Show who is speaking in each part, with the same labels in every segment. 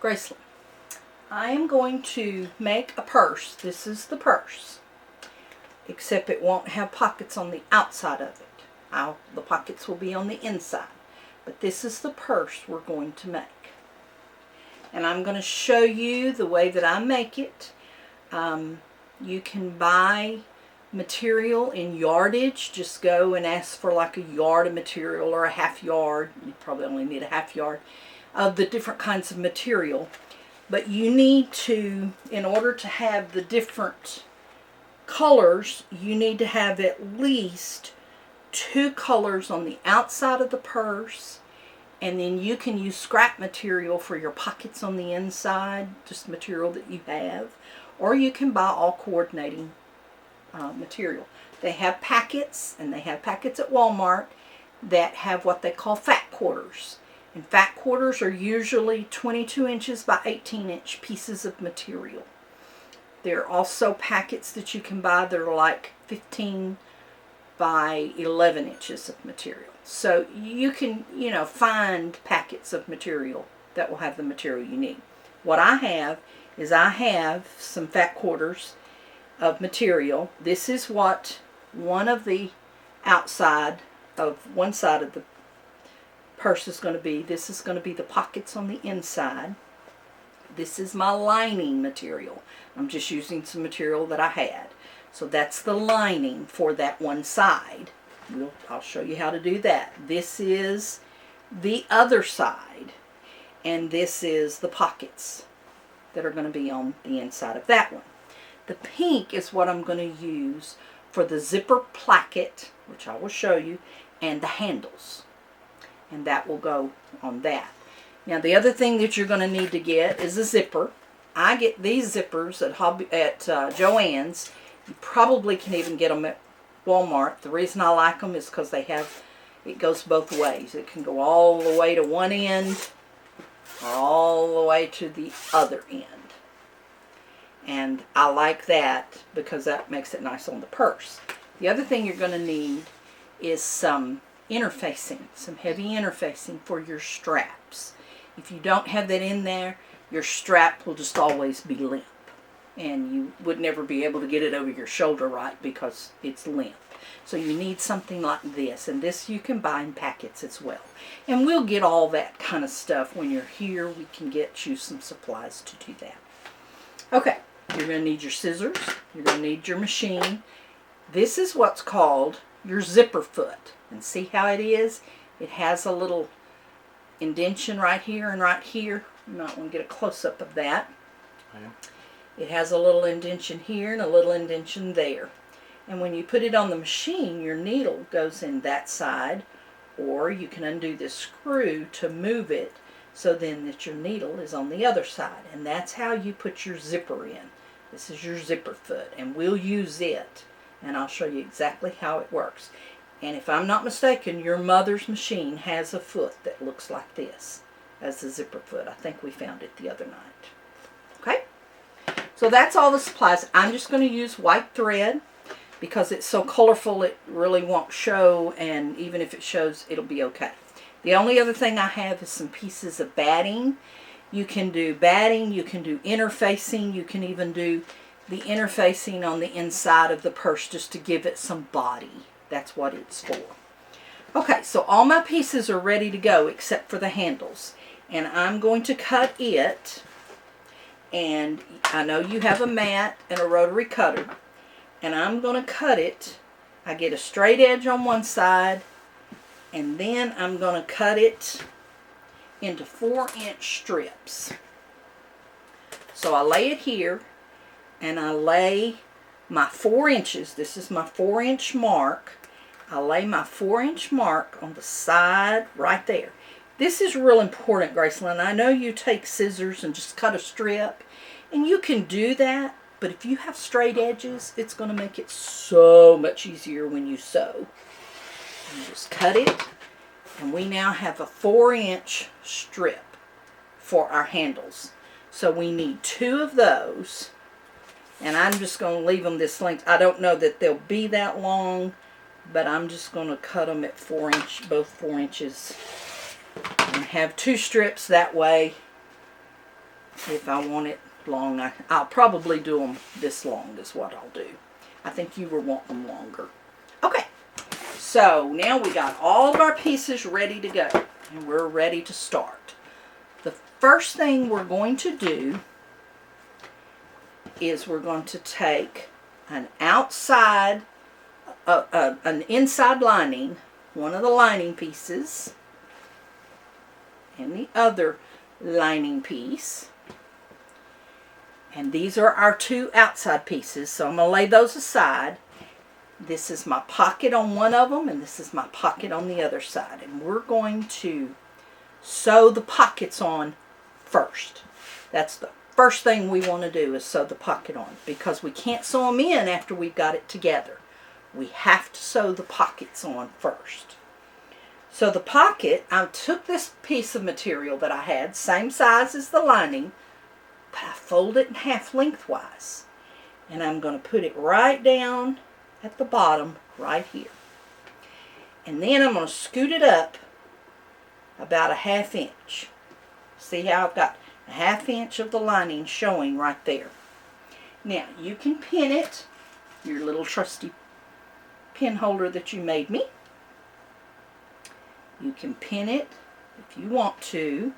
Speaker 1: Graceland, I am going to make a purse. This is the purse, except it won't have pockets on the outside of it. The pockets will be on the inside. But this is the purse we're going to make. And I'm going to show you the way that I make it. You can buy material in yardage. Just go and ask for like a yard of material or a half yard. You probably only need a half yard of the different kinds of material. But you need to, in order to have the different colors, you need to have at least 2 colors on the outside of the purse, and then you can use scrap material for your pockets on the inside, just material that you have, or you can buy all coordinating material. They have packets, and they have packets at Walmart that have what they call fat quarters. And fat quarters are usually 22 inches by 18 inch pieces of material. There are also packets that you can buy that are like 15 by 11 inches of material. So you can, find packets of material that will have the material you need. What I have is I have some fat quarters of material. This is what one of the outside of one side of the purse is going to be. This is going to be the pockets on the inside. This is my lining material. I'm just using some material that I had. So that's the lining for that one side. I'll show you how to do that. This is the other side. And this is the pockets that are going to be on the inside of that one. The pink is what I'm going to use for the zipper placket, which I will show you, and the handles. And that will go on that. Now the other thing that you're going to need to get is a zipper. I get these zippers at Joann's. You probably can even get them at Walmart. The reason I like them is because it goes both ways. It can go all the way to one end or all the way to the other end. And I like that because that makes it nice on the purse. The other thing you're going to need is some interfacing, some heavy interfacing for your straps. If you don't have that in there, your strap will just always be limp. And you would never be able to get it over your shoulder right because it's limp. So you need something like this. And this you can buy in packets as well. And we'll get all that kind of stuff when you're here. We can get you some supplies to do that. Okay, you're going to need your scissors. You're going to need your machine. This is what's called your zipper foot. And see how it is? It has a little indentation right here and right here. You might want to get a close-up of that.
Speaker 2: Yeah.
Speaker 1: It has a little indentation here and a little indentation there. And when you put it on the machine, your needle goes in that side, or you can undo this screw to move it so then that your needle is on the other side. And that's how you put your zipper in. This is your zipper foot, and we'll use it. And I'll show you exactly how it works. And if I'm not mistaken, your mother's machine has a foot that looks like this as the zipper foot. I think we found it the other night. Okay? So that's all the supplies. I'm just going to use white thread because it's so colorful it really won't show, and even if it shows, it'll be okay. The only other thing I have is some pieces of batting. You can do batting, you can do interfacing, you can even do the interfacing on the inside of the purse just to give it some body. That's what it's for. Okay, so all my pieces are ready to go except for the handles. And I'm going to cut it. And I know you have a mat and a rotary cutter. And I'm going to cut it. I get a straight edge on one side. And then I'm going to cut it into 4-inch strips. So I lay it here. And I lay my 4 inches. This is my 4-inch mark. I lay my 4-inch mark on the side right there. This is real important, Graceland. I know you take scissors and just cut a strip, and you can do that, but if you have straight edges, it's going to make it so much easier when you sew. You just cut it, and we now have a 4-inch strip for our handles. So we need 2 of those, and I'm just going to leave them this length. I don't know that they'll be that long, but I'm just going to cut them at 4 inch, both 4 inches, and have 2 strips. That way If I want it long, I'll probably do them this long is what I'll do. I think you were wanting them longer. Okay, so now we got all of our pieces ready to go, and we're ready to start. The first thing we're going to do is we're going to take an outside, an inside lining, one of the lining pieces, and the other lining piece. And these are our two outside pieces, so I'm going to lay those aside. This is my pocket on one of them, and this is my pocket on the other side. And we're going to sew the pockets on first. That's the first thing we want to do, is sew the pocket on, because we can't sew them in after we've got it together. We have to sew the pockets on first. So the pocket, I took this piece of material that I had, same size as the lining, but I fold it in half lengthwise. And I'm going to put it right down at the bottom right here. And then I'm going to scoot it up about a ½ inch. See how I've got a ½ inch of the lining showing right there. Now you can pin it, your little trusty pin holder that you made me. You can pin it if you want to,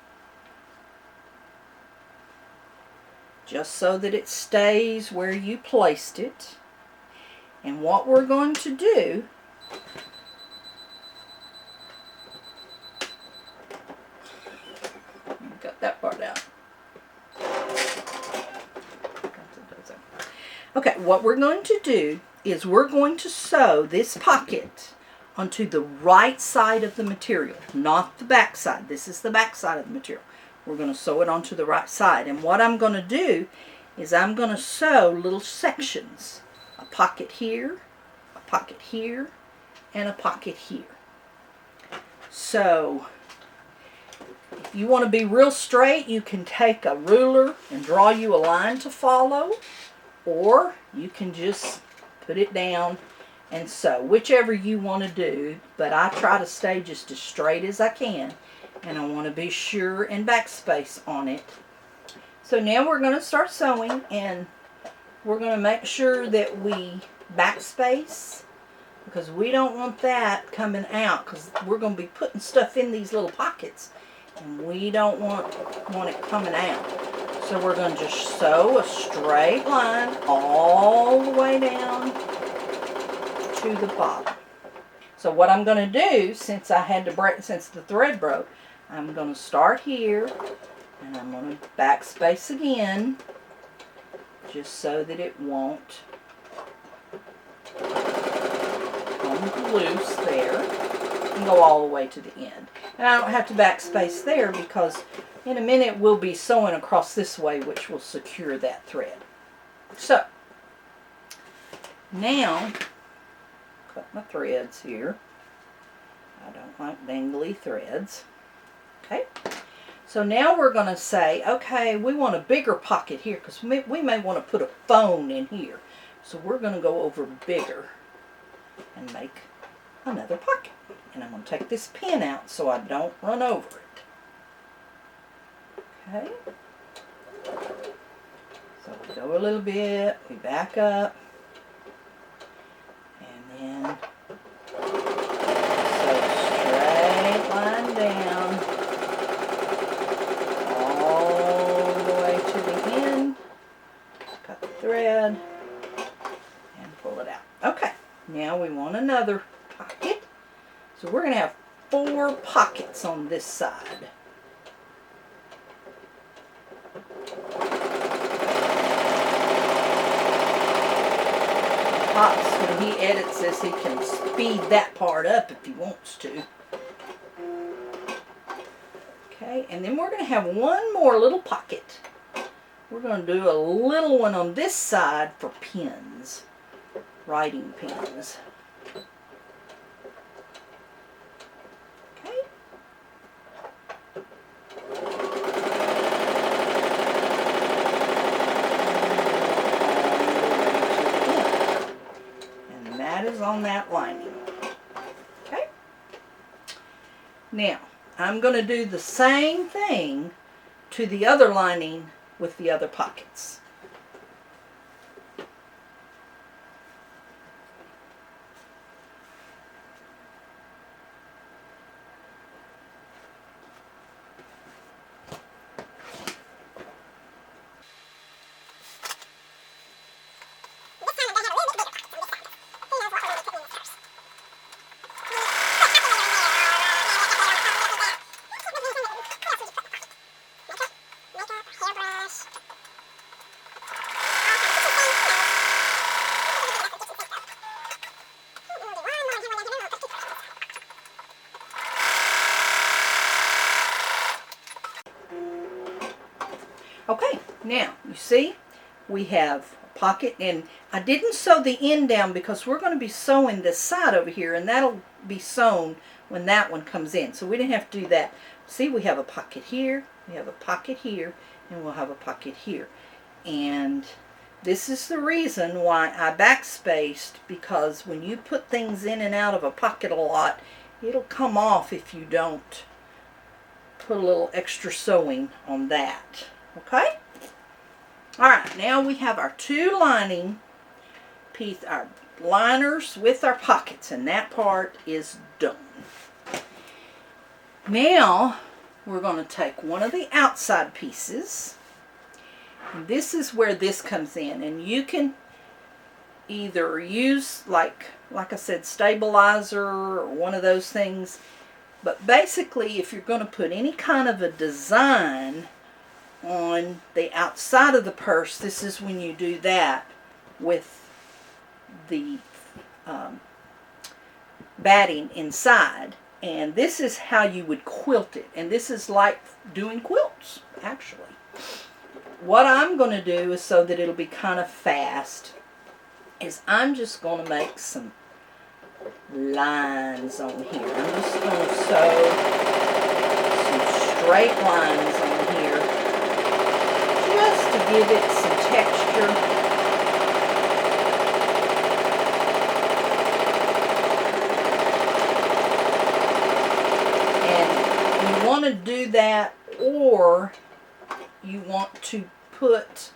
Speaker 1: just so that it stays where you placed it. And what we're going to do, got that part out. Okay, what we're going to do is we're going to sew this pocket onto the right side of the material, not the back side. This is the back side of the material. We're going to sew it onto the right side. And what I'm going to do is I'm going to sew little sections. A pocket here, a pocket here, and a pocket here. So if you want to be real straight, you can take a ruler and draw you a line to follow, or you can just put it down and sew, whichever you want to do. But I try to stay just as straight as I can, and I want to be sure and backspace on it. So now we're going to start sewing, and we're going to make sure that we backspace, because we don't want that coming out, because we're going to be putting stuff in these little pockets, and we don't want it coming out. So we're going to just sew a straight line all the way down to the bottom. So what I'm going to do, since I had to break, since the thread broke, I'm going to start here, and I'm going to backspace again, just so that it won't come loose there, and go all the way to the end. And I don't have to backspace there, because in a minute we'll be sewing across this way, which will secure that thread. So now, cut my threads here. I don't like dangly threads. Okay, so now we're going to say, okay, we want a bigger pocket here, because we may want to put a phone in here. So we're going to go over bigger and make another pocket. And I'm going to take this pin out so I don't run over it. Okay, so we go a little bit, we back up, and then sew straight line down all the way to the end, cut the thread, and pull it out. Okay, now we want another pocket, so we're going to have 4 pockets on this side. Pops, when he edits this, he can speed that part up if he wants to. Okay, and then we're going to have one more little pocket. We're going to do a little one on this side for pins, writing pins. Okay. That is on that lining. Okay. Now, I'm going to do the same thing to the other lining with the other pockets. Okay, now you see we have a pocket, and I didn't sew the end down because we're going to be sewing this side over here, and that'll be sewn when that one comes in. So we didn't have to do that. See, we have a pocket here, we have a pocket here, and we'll have a pocket here. And this is the reason why I backspaced, because when you put things in and out of a pocket a lot, it'll come off if you don't put a little extra sewing on that. Okay? Alright, now we have our two lining piece, our liners with our pockets, and that part is done. Now we're going to take one of the outside pieces, and this is where this comes in, and you can either use like I said, stabilizer or one of those things, but basically if you're going to put any kind of a design on the outside of the purse, this is when you do that with the batting inside. And this is how you would quilt it. And this is like doing quilts, actually. What I'm going to do is, so that it'll be kind of fast, is I'm just going to make some lines on here. I'm just going to sew some straight lines on here, just to give it some texture. And you want to do that, or you want to put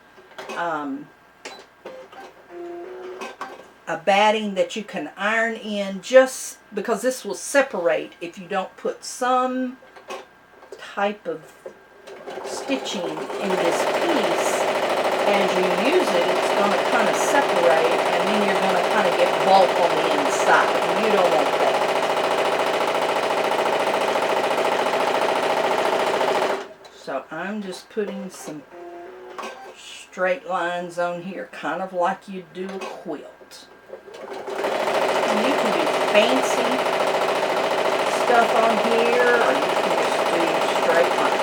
Speaker 1: a batting that you can iron in, just because this will separate if you don't put some type of stitching in this piece. As you use it, it's going to kind of separate, and then you're going to kind of get bulk on the inside, and you don't want that. So I'm just putting some straight lines on here, kind of like you do a quilt. And you can do fancy stuff on here, or you can just do straight lines.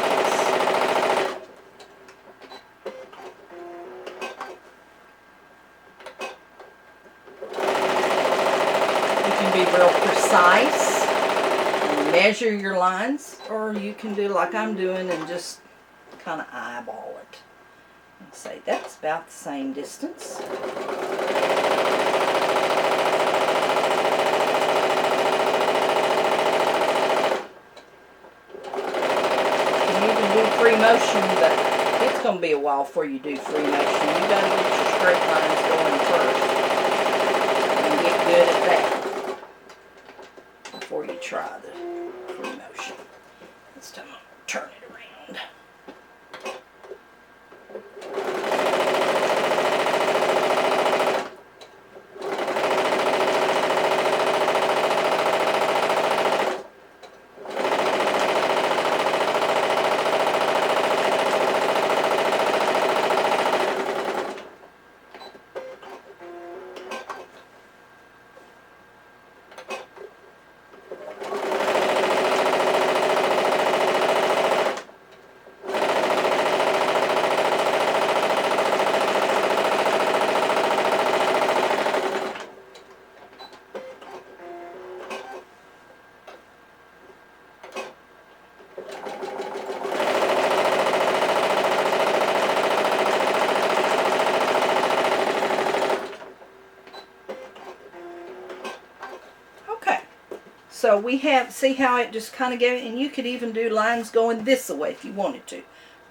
Speaker 1: You can be real precise and measure your lines, or you can do like I'm doing and just kind of eyeball it and say that's about the same distance. Free motion, but it's going to be a while before you do free motion. You got to get your straight lines going first and get good at that before you try the free motion. This time I'll turn it around. So we have, see how it just kind of gave, and you could even do lines going this way if you wanted to.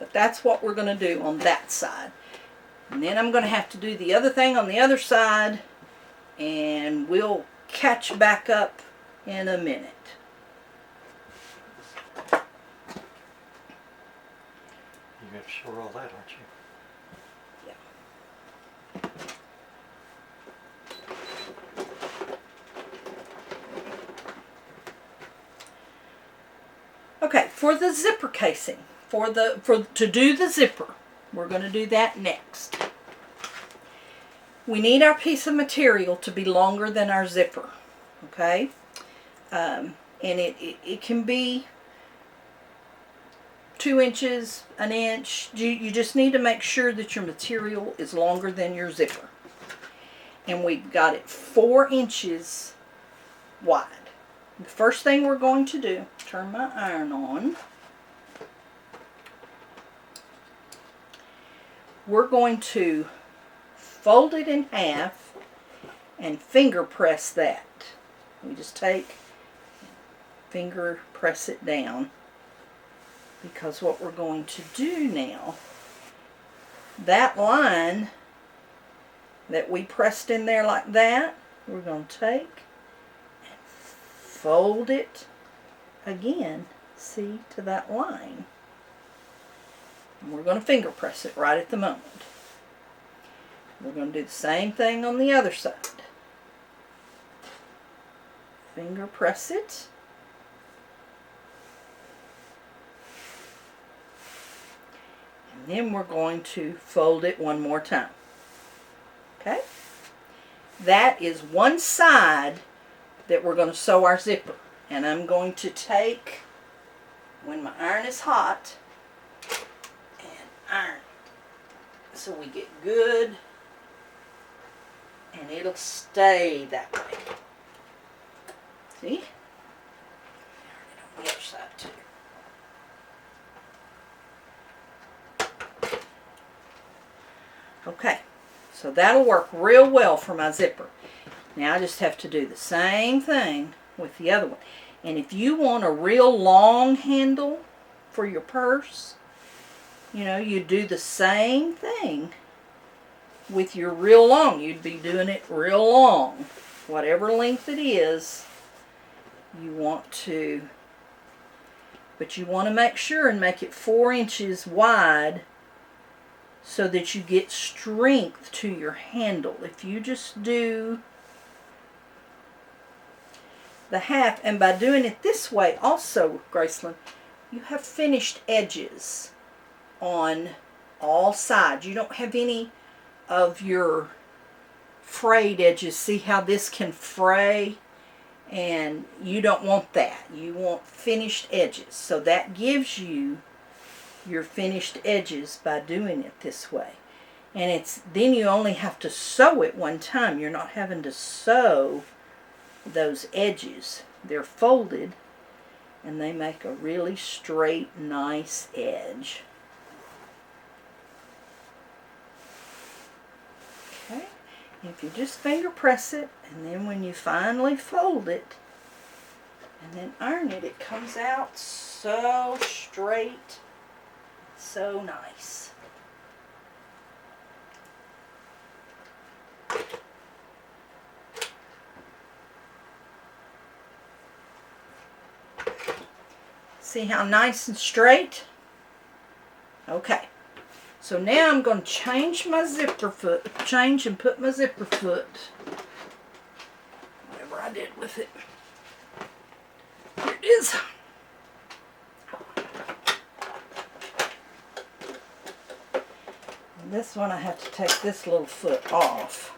Speaker 1: But that's what we're going to do on that side. And then I'm going to have to do the other thing on the other side, and we'll catch back up in a minute.
Speaker 2: You have to show all that, aren't you?
Speaker 1: Okay, for the zipper casing, to do the zipper, we're going to do that next. We need our piece of material to be longer than our zipper, okay? And it can be 2 inches, an inch. You just need to make sure that your material is longer than your zipper. And we've got it 4 inches wide. The first thing we're going to do, turn my iron on. We're going to fold it in half and finger press that. We just take, finger press it down, because what we're going to do now, that line that we pressed in there like that, we're going to take and fold it again, see, to that line. And we're going to finger press it right at the moment. We're going to do the same thing on the other side. Finger press it. And then we're going to fold it one more time. Okay? That is one side that we're going to sew our zipper. And I'm going to take, when my iron is hot, and iron it so we get good, and it'll stay that way. See? Iron it on the other side too. Okay, so that'll work real well for my zipper. Now I just have to do the same thing with the other one. And if you want a real long handle for your purse, you know, you do the same thing with your real long. You'd be doing it real long. Whatever length it is, you want to, but you want to make sure and make it 4 inches wide so that you get strength to your handle. If you just do the half, and by doing it this way also, Gracelyn, you have finished edges on all sides. You don't have any of your frayed edges. See how this can fray? And you don't want that. You want finished edges. So that gives you your finished edges by doing it this way. And it's then you only have to sew it one time. You're not having to sew those edges. They're folded and they make a really straight, nice edge. Okay, if you just finger press it, and then when you finally fold it and then iron it, it comes out so straight, so nice. See how nice and straight? Okay. So now I'm going to change my zipper foot, and put my zipper foot, whatever I did with it. Here it is. And this one I have to take this little foot off.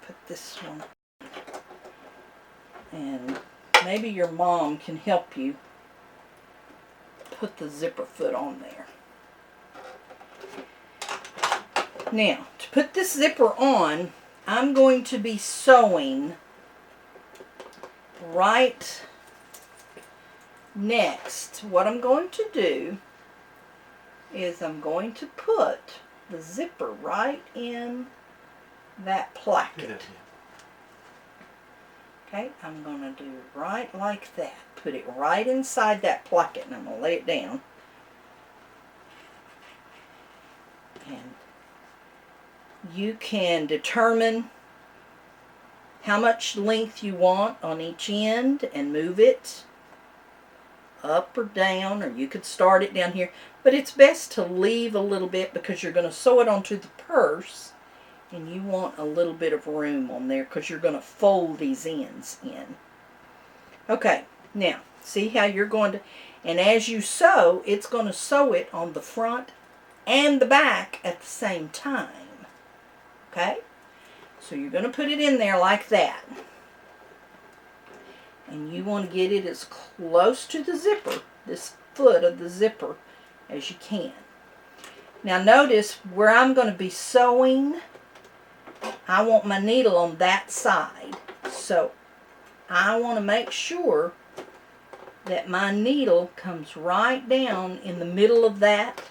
Speaker 1: Put this one. And maybe your mom can help you put the zipper foot on there. Now, to put this zipper on, I'm going to be sewing right next. What I'm going to do is I'm going to put the zipper right in that placket. Okay, I'm going to do right like that. Put it right inside that placket, and I'm going to lay it down you can determine how much length you want on each end and move it up or down, or you could start it down here. But it's best to leave a little bit because you're going to sew it onto the purse, and you want a little bit of room on there because you're going to fold these ends in. Okay, now see how you're going to, and as you sew, it's going to sew it on the front and the back at the same time. Okay, so you're going to put it in there like that, and you want to get it as close to the zipper, this foot of the zipper, as you can. Now notice where I'm going to be sewing, I want my needle on that side, so I want to make sure that my needle comes right down in the middle of that,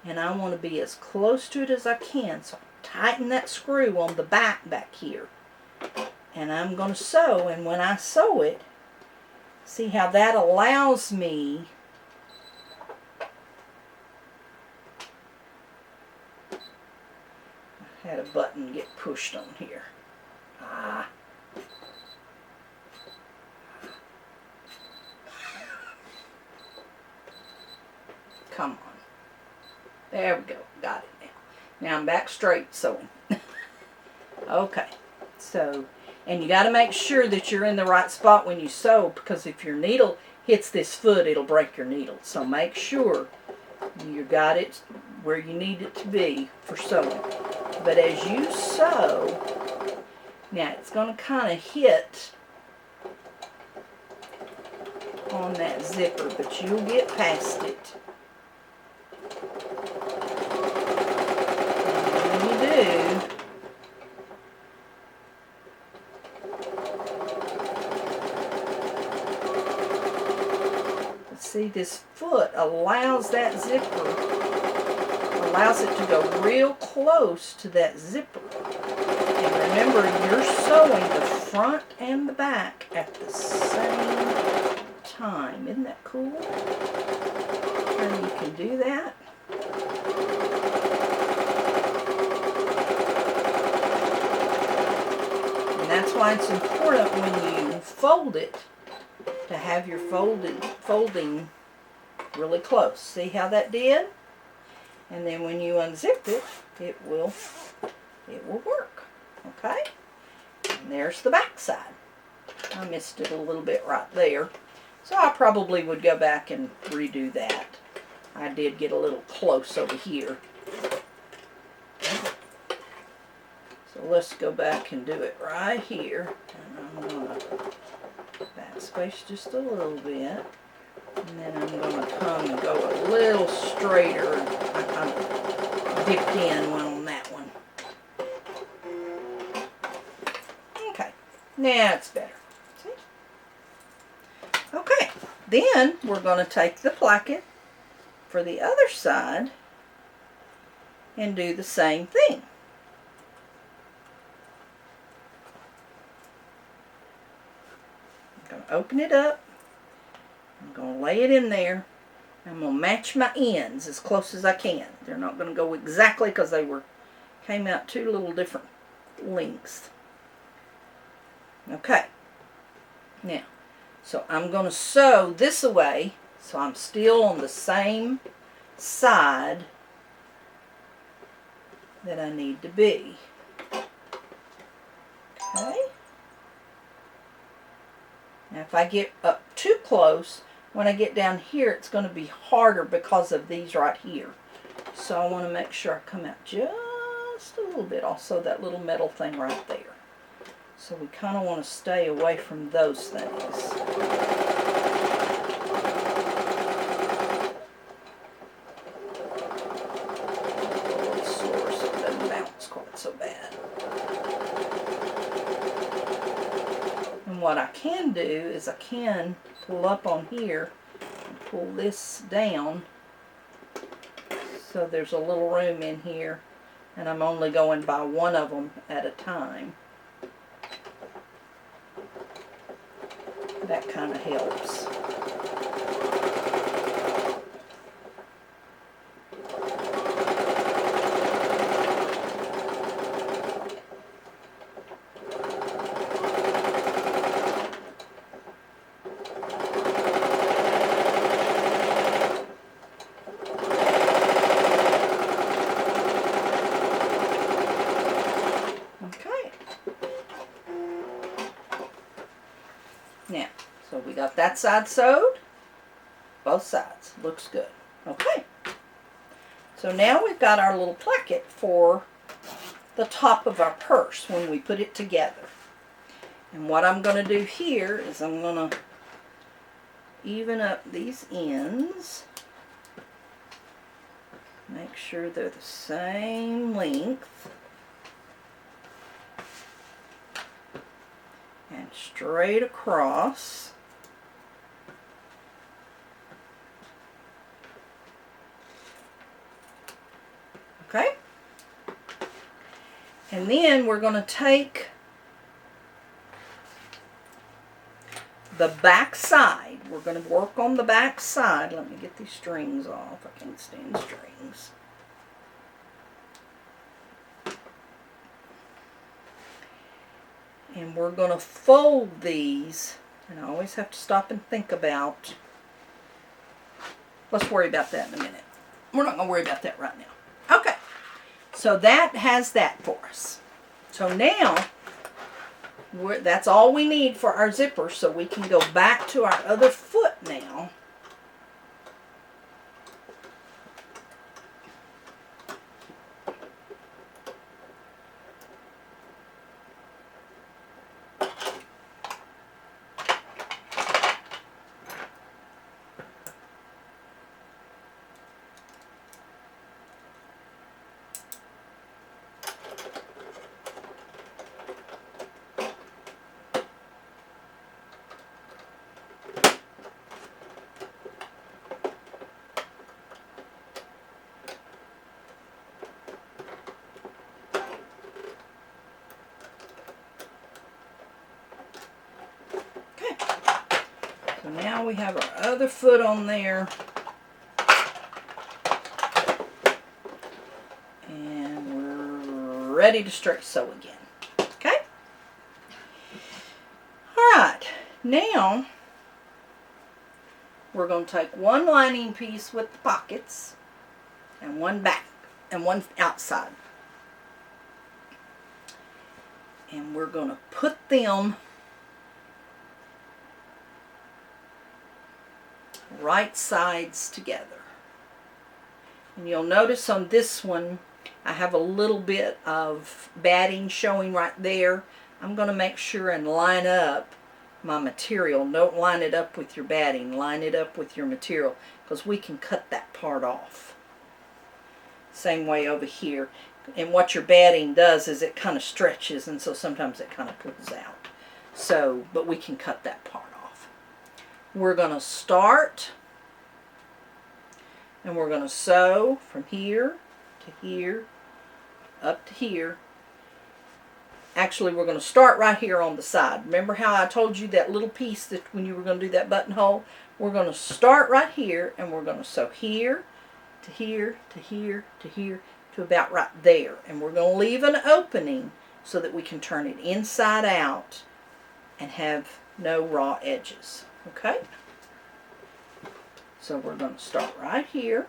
Speaker 1: and I want to be as close to it as I can. So tighten that screw on the back here, and I'm going to sew, and when I sew it, see how that allows me I had a button get pushed on here. Come on. There we go. Got it now. Now I'm back straight sewing. Okay. So, and you got to make sure that you're in the right spot when you sew, because if your needle hits this foot, it'll break your needle. So make sure you got it where you need it to be for sewing. But as you sew, now it's going to kind of hit on that zipper, but you'll get past it. And when you do, see, this foot allows that zipper, allows it to go real close to that zipper. And remember, you're sewing the front and the back at the same time. Isn't that cool? And you can do that. And that's why it's important when you fold it to have your folding really close. See how that did? And then when you unzip it, it will work. Okay? And there's the back side. I missed it a little bit right there. So I probably would go back and redo that. I did get a little close over here. So let's go back and do it right here. And I'm going to backspace just a little bit. And then I'm going to come and go a little straighter. I kind of dipped in one on that one. Okay, now it's better. See? Okay, then we're going to take the placket for the other side and do the same thing. I'm going to open it up. I'm going to lay it in there. I'm going to match my ends as close as I can. They're not going to go exactly because they came out two little different lengths. Okay. Now, so I'm going to sew this away so I'm still on the same side that I need to be. Okay. Now if I get up too close, when I get down here, it's going to be harder because of these right here. So I want to make sure I come out just a little bit. Also that little metal thing right there. So we kind of want to stay away from those things. So it doesn't bounce quite so bad. And what I can do is I can pull up on here and pull this down so there's a little room in here, and I'm only going by one of them at a time. That kind of helps. that side sewed. Both sides. Looks good. Okay. So now we've got our little placket for the top of our purse when we put it together. And what I'm going to do here is I'm going to even up these ends. Make sure they're the same length. And straight across. Okay? And then we're going to take the back side. We're going to work on the back side. Let me get these strings off. I can't stand strings. And we're going to fold these. And I always have to stop and think about. Let's worry about that in a minute. We're not going to worry about that right now. Okay. So that has that for us. So now, that's all we need for our zipper, so we can go back to our other foot now. So now we have our other foot on there. And we're ready to straight sew again. Okay? Alright, now we're going to take one lining piece with the pockets and one back and one outside. And we're going to put them right sides together. And you'll notice on this one I have a little bit of batting showing right there. I'm going to make sure and line up my material. Don't line it up with your batting. Line it up with your material, because we can cut that part off. Same way over here. And what your batting does is it kind of stretches, and so sometimes it kind of pulls out. So, but we can cut that part off. We're going to start, and we're going to sew from here to here, up to here. Actually, we're going to start right here on the side. Remember how I told you that little piece that when you were going to do that buttonhole? We're going to start right here, and we're going to sew here to here to here to here to about right there. And we're going to leave an opening so that we can turn it inside out and have no raw edges. Okay? So we're going to start right here.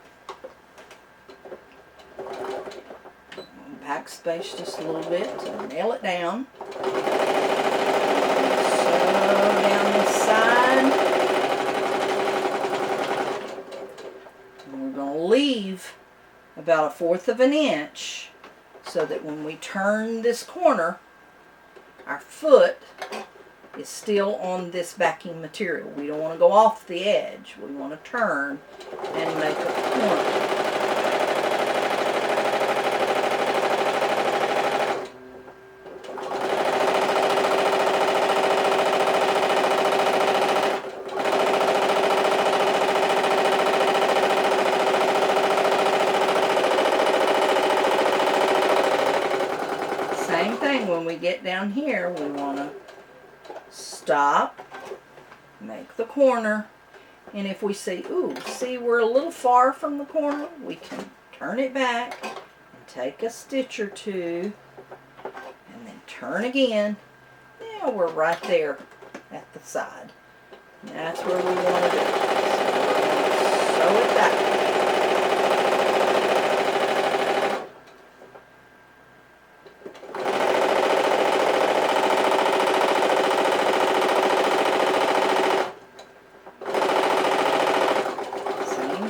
Speaker 1: Backspace just a little bit to nail it down. Sew down this side. And we're going to leave about 1/4 of an inch so that when we turn this corner, our foot is still on this backing material. We don't want to go off the edge. We want to turn and make a corner. Same thing when we get down here, we want to stop, make the corner, and if we see, see we're a little far from the corner, we can turn it back and take a stitch or two and then turn again. Now we're right there at the side. And that's where we want to be. So sew it that way.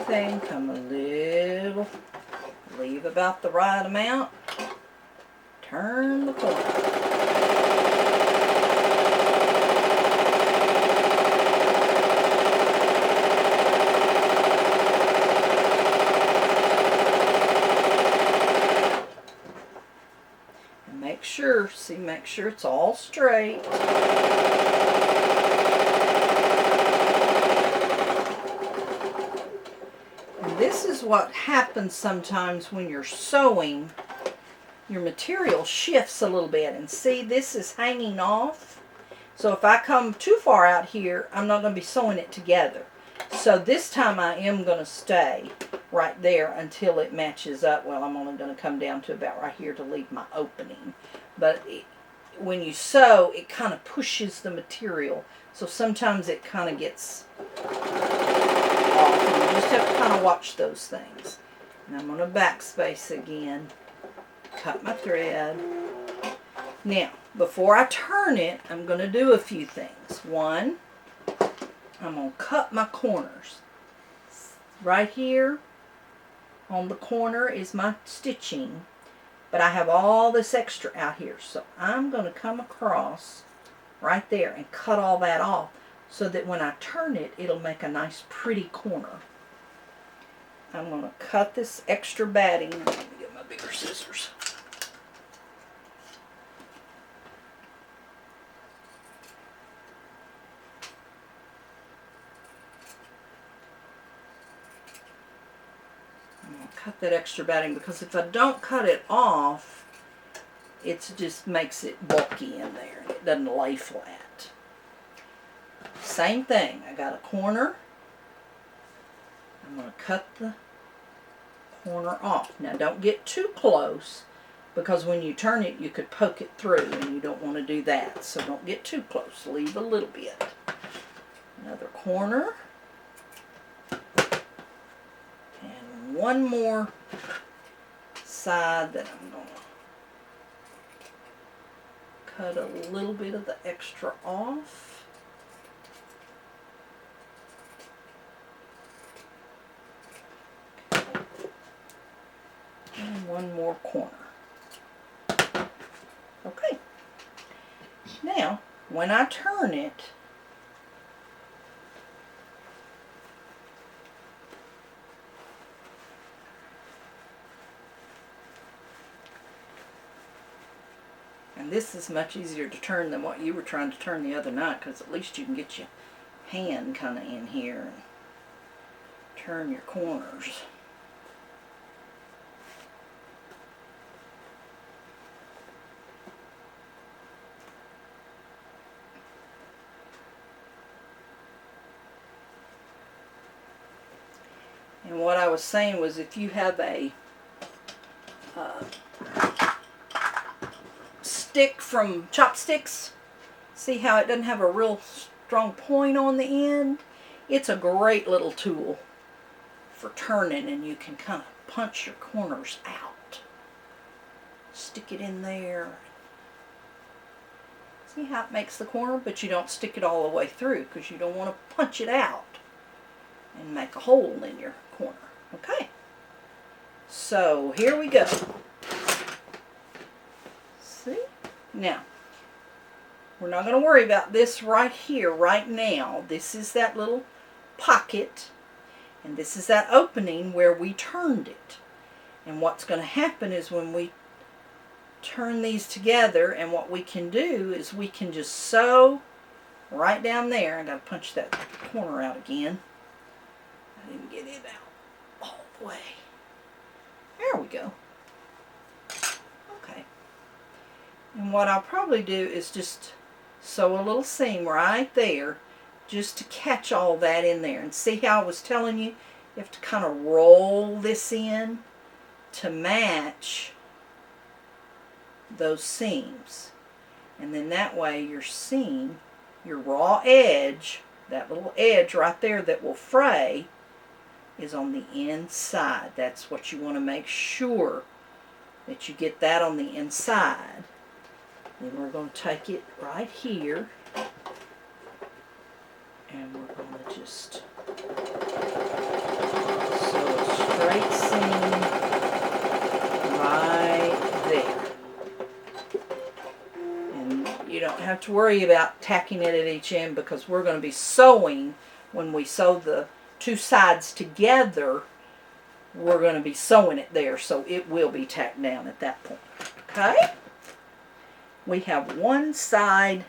Speaker 1: everything come a little, leave about the right amount, turn the corner. And make sure it's all straight. This is what happens sometimes when you're sewing. Your material shifts a little bit, and see, this is hanging off. So if I come too far out here, I'm not going to be sewing it together. So this time I am going to stay right there until it matches up. Well, I'm only going to come down to about right here to leave my opening. But when you sew, it kind of pushes the material. So sometimes it kind of gets off. And you just have to kind of watch those things. And I'm going to backspace again. Cut my thread. Now, before I turn it, I'm going to do a few things. One, I'm going to cut my corners. Right here on the corner is my stitching, but I have all this extra out here. So I'm going to come across right there and cut all that off so that when I turn it, it'll make a nice pretty corner. I'm going to cut this extra batting. Let me get my bigger scissors. Cut that extra batting, because if I don't cut it off, it just makes it bulky in there and it doesn't lay flat. Same thing, I got a corner. I'm going to cut the corner off. Now don't get too close, because when you turn it you could poke it through and you don't want to do that. So don't get too close, leave a little bit. Another corner. One more side that I'm going to cut a little bit of the extra off. And one more corner. Okay. Now, when I turn it, and this is much easier to turn than what you were trying to turn the other night, because at least you can get your hand kind of in here and turn your corners. And what I was saying was, if you have a stick from Chopsticks, see how it doesn't have a real strong point on the end? It's a great little tool for turning, and you can kind of punch your corners out. Stick it in there. See how it makes the corner, but you don't stick it all the way through, because you don't want to punch it out and make a hole in your corner. Okay, so here we go. See? Now, we're not going to worry about this right here, right now. This is that little pocket, and this is that opening where we turned it. And what's going to happen is when we turn these together, and what we can do is we can just sew right down there. I got to punch that corner out again. I didn't get it out all the way. There we go. Okay. And what I'll probably do is just sew a little seam right there, just to catch all that in there. And see how I was telling you, you have to kind of roll this in to match those seams. And then that way your seam, your raw edge, that little edge right there that will fray, is on the inside. That's what you want to make sure that you get that on the inside. Then we're going to take it right here, and we're going to just tight seam right there. And you don't have to worry about tacking it at each end because we're going to be sewing when we sew the two sides together. We're going to be sewing it there, so it will be tacked down at that point. Okay? We have one side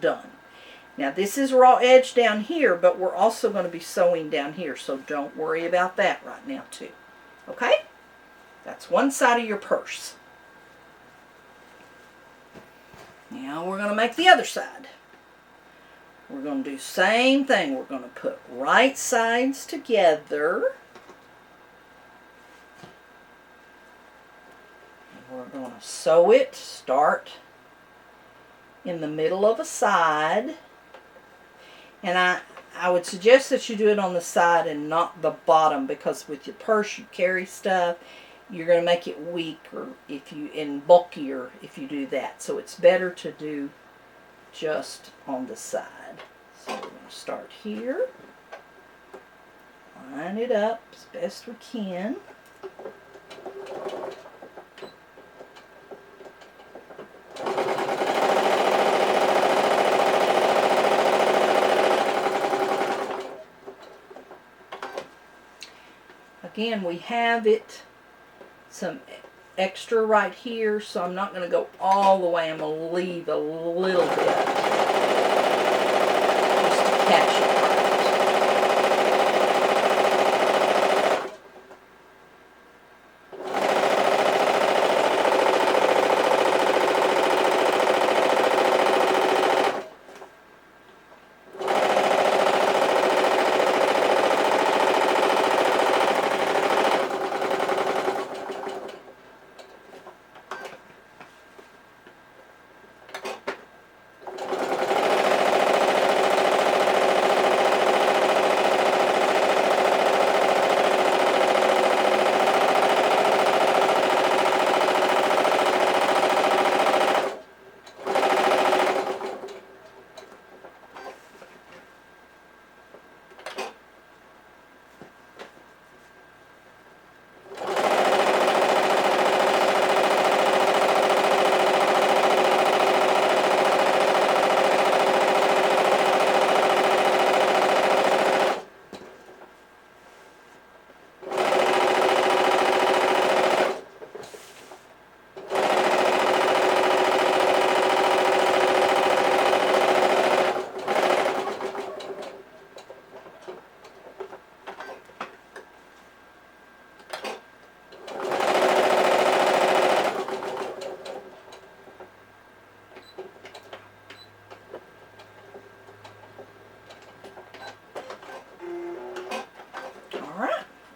Speaker 1: done. Now this is raw edge down here, but we're also going to be sewing down here, so don't worry about that right now too. Okay? That's one side of your purse. Now we're going to make the other side. We're going to do the same thing. We're going to put right sides together. And we're going to sew it, start in the middle of a side. And I would suggest that you do it on the side and not the bottom, because with your purse you carry stuff, you're going to make it weaker and bulkier if you do that. So it's better to do just on the side. So we're going to start here, line it up as best we can. Again, we have some extra right here, so I'm not going to go all the way. I'm going to leave a little bit just to catch it.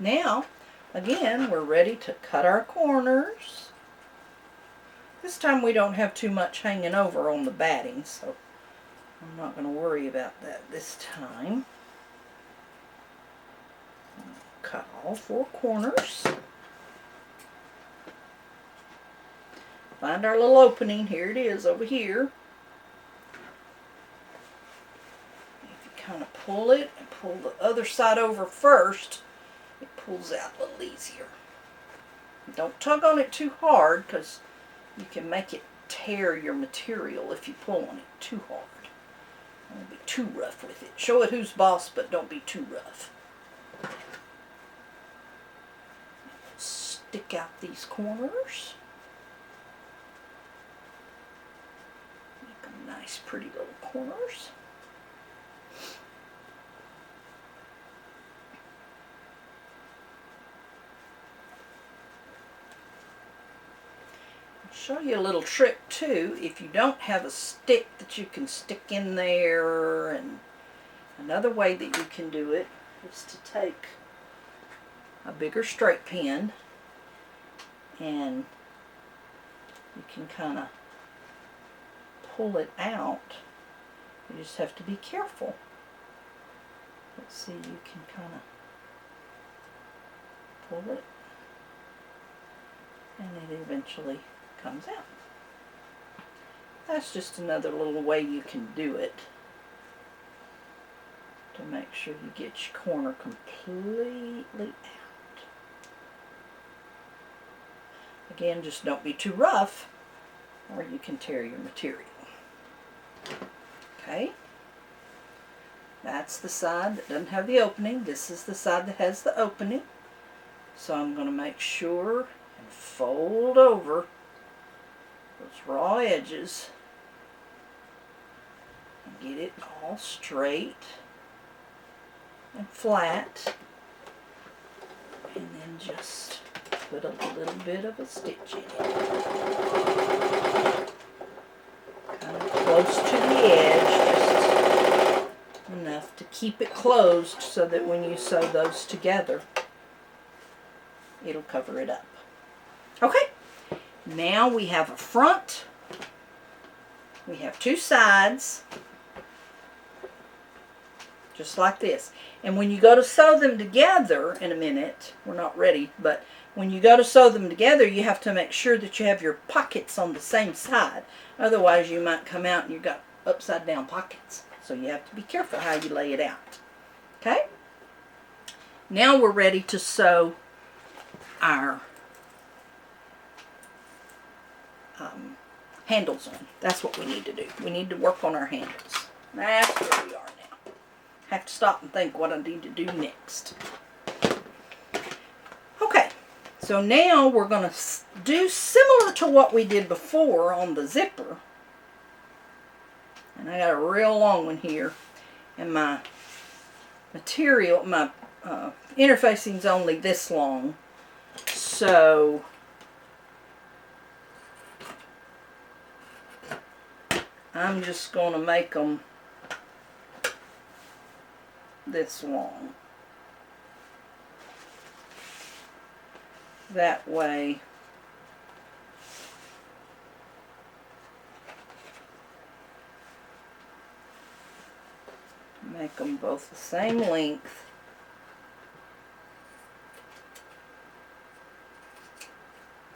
Speaker 1: Now, again, we're ready to cut our corners. This time we don't have too much hanging over on the batting, so I'm not going to worry about that this time. Cut all four corners. Find our little opening. Here it is over here. If you kind of pull it and pull the other side over first, it pulls out a little easier. Don't tug on it too hard, because you can make it tear your material if you pull on it too hard. Don't be too rough with it. Show it who's boss, but don't be too rough. Stick out these corners. Make them nice, pretty little corners. Show you a little trick too. If you don't have a stick that you can stick in there, and another way that you can do it is to take a bigger straight pin and you can kind of pull it out. You just have to be careful. Let's see, you can kind of pull it and it eventually comes out. That's just another little way you can do it to make sure you get your corner completely out. Again, just don't be too rough or you can tear your material. Okay, that's the side that doesn't have the opening. This is the side that has the opening. So I'm going to make sure and fold over those raw edges and get it all straight and flat, and then just put a little bit of a stitch in it, kind of close to the edge, just enough to keep it closed so that when you sew those together it'll cover it up. Okay, now we have a front, we have two sides, just like this. And when you go to sew them together in a minute, we're not ready, but when you go to sew them together, you have to make sure that you have your pockets on the same side. Otherwise, you might come out and you've got upside down pockets. So you have to be careful how you lay it out. Okay? Now we're ready to sew our handles on. That's what we need to do. We need to work on our handles. That's where we are now. Have to stop and think what I need to do next. Okay, so now we're going to do similar to what we did before on the zipper. And I got a real long one here. And my material, my interfacing is only this long. So I'm just going to make them this long. That way make them both the same length.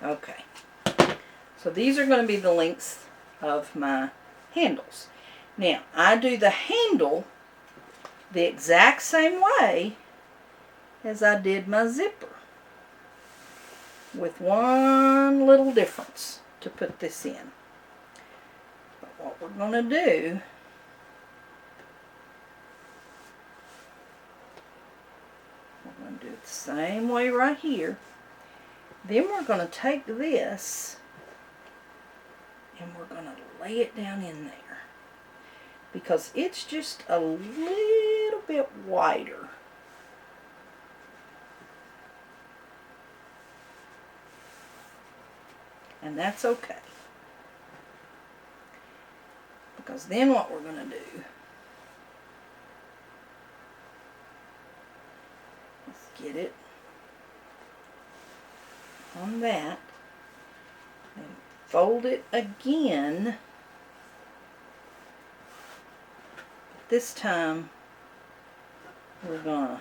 Speaker 1: Okay, so these are going to be the lengths of my handles. Now, I do the handle the exact same way as I did my zipper, with one little difference to put this in. But what we're going to do, we're going to do it the same way right here. Then we're going to take this and we're going to lay it down in there, because it's just a little bit wider. And that's okay, because then what we're going to do is get it on that and fold it again. This time we're going to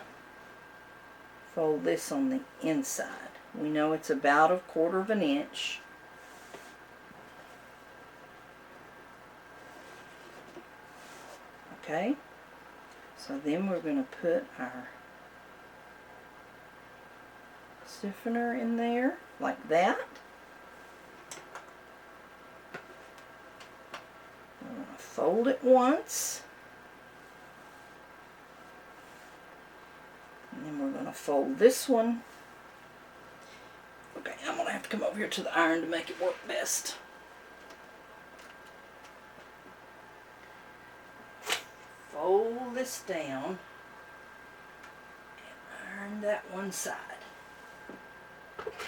Speaker 1: fold this on the inside. We know it's about 1/4 of an inch. Okay, so then we're going to put our stiffener in there like that. We're going to fold it once, and then we're going to fold this one. Okay, I'm going to have to come over here to the iron to make it work best. Fold this down and iron that one side.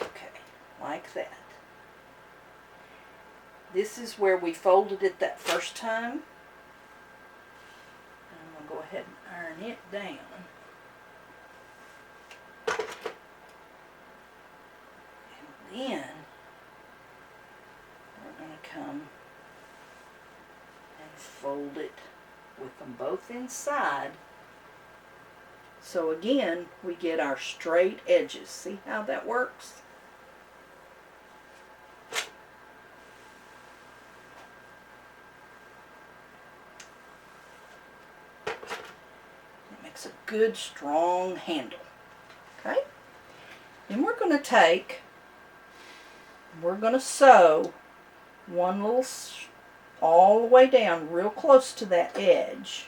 Speaker 1: Okay, like that. This is where we folded it that first time. And I'm going to go ahead and iron it down. And then we're going to come and fold it with them both inside. So again, we get our straight edges. See how that works? It makes a good strong handle. Okay? Then we're going to take we're going to sew one little all the way down real close to that edge.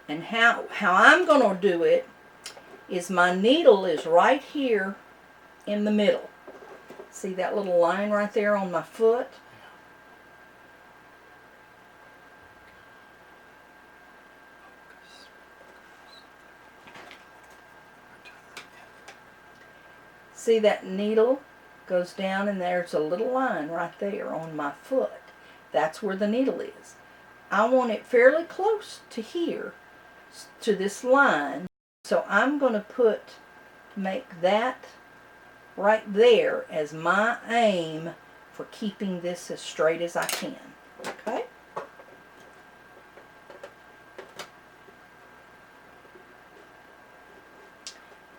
Speaker 1: And how I'm going to do it is my needle is right here in the middle. See that little line right there on my foot? See that needle goes down and there's a little line right there on my foot. That's where the needle is. I want it fairly close to here, to this line. So I'm going to make that right there as my aim for keeping this as straight as I can. Okay?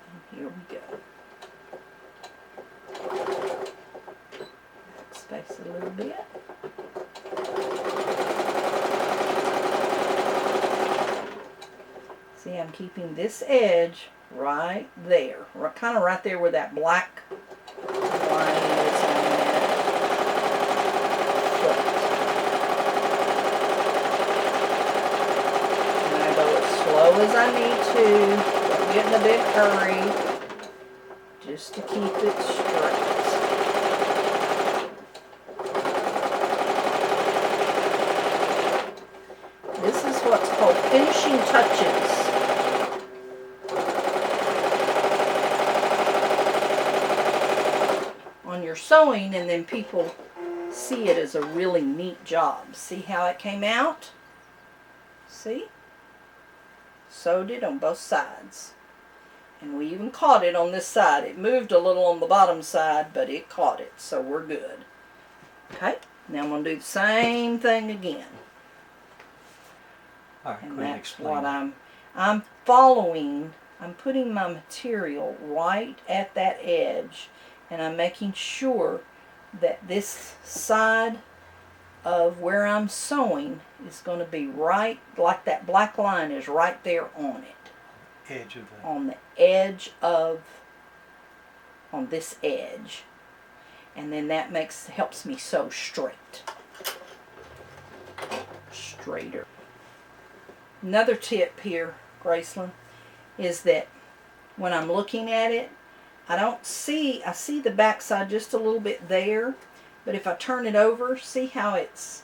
Speaker 1: And here we go. Backspace a little bit. See, I'm keeping this edge right there, kind of right there where that black line is on that foot. And I go as slow as I need to, don't get in a big hurry, just to keep it straight. This is what's called finishing touches. On your sewing, and then people see it as a really neat job. See how it came out? See? Sewed it on both sides. And we even caught it on this side. It moved a little on the bottom side, but it caught it, so we're good. Okay, now I'm going to do the same thing again.
Speaker 2: All right,
Speaker 1: And
Speaker 2: go ahead and
Speaker 1: that's
Speaker 2: explain.
Speaker 1: what I'm following. I'm putting my material right at that edge, and I'm making sure that this side of where I'm sewing is going to be right, like that black line is right there on it.
Speaker 2: Edge of the...
Speaker 1: On the edge of, on this edge. And then that helps me sew straight. Straighter. Another tip here, Graceland, is that when I'm looking at it, I see the back side just a little bit there, but if I turn it over, see how it's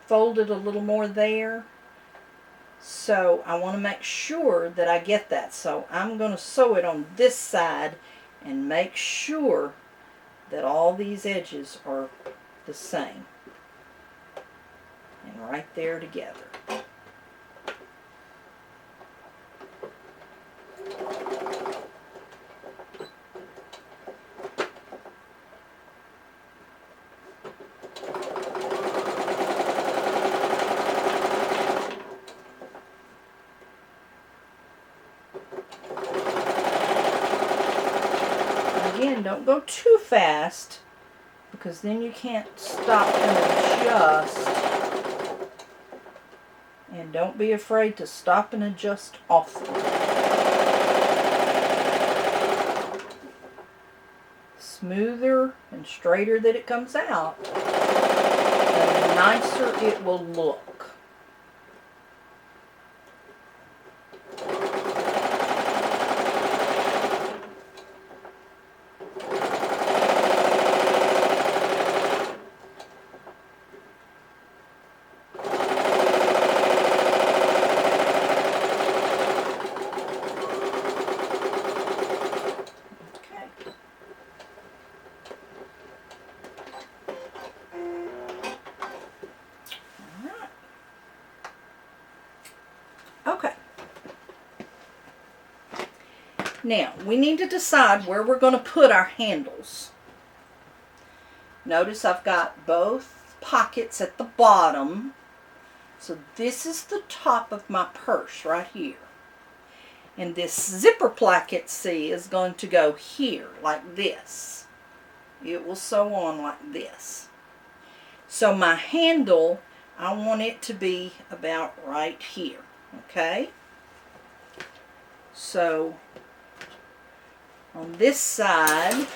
Speaker 1: folded a little more there? So I want to make sure that I get that. So I'm going to sew it on this side and make sure that all these edges are the same. And right there together. Again, don't go too fast, because then you can't stop and adjust. And don't be afraid to stop and adjust often. Smoother and straighter that it comes out, the nicer it will look. Okay. Now, we need to decide where we're going to put our handles. Notice I've got both pockets at the bottom. So this is the top of my purse right here. And this zipper placket, see, is going to go here, like this. It will sew on like this. So my handle, I want it to be about right here. Okay? So On this side,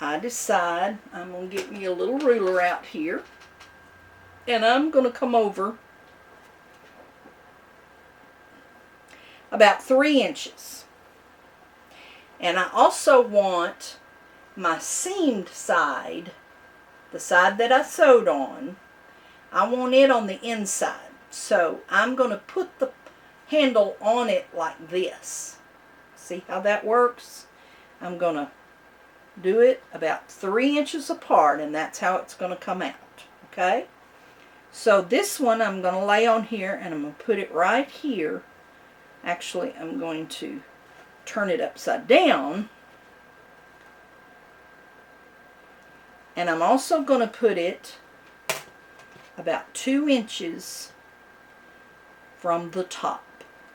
Speaker 1: I decide I'm going to get me a little ruler out here, and I'm going to come over about 3 inches. And I also want my seamed side, the side that I sewed on, I want it on the inside. So I'm going to put the handle on it like this. See how that works? I'm going to do it about 3 inches apart, and that's how it's going to come out. Okay? So this one I'm going to lay on here, and I'm going to put it right here. Actually, I'm going to turn it upside down. And I'm also going to put it about 2 inches from the top.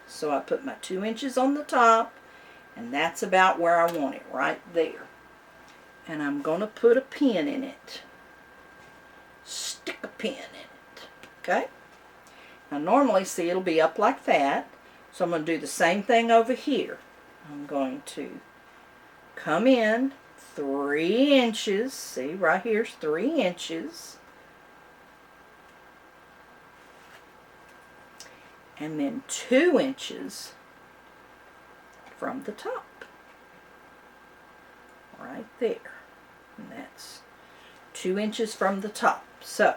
Speaker 1: So I put my 2 inches on the top, and that's about where I want it, right there. And I'm going to put a pin in it. Stick a pin in it. Okay? Now normally, see, it'll be up like that. So I'm going to do the same thing over here. I'm going to come in 3 inches. See, right here's 3 inches. And then 2 inches from the top. Right there. And that's 2 inches from the top. So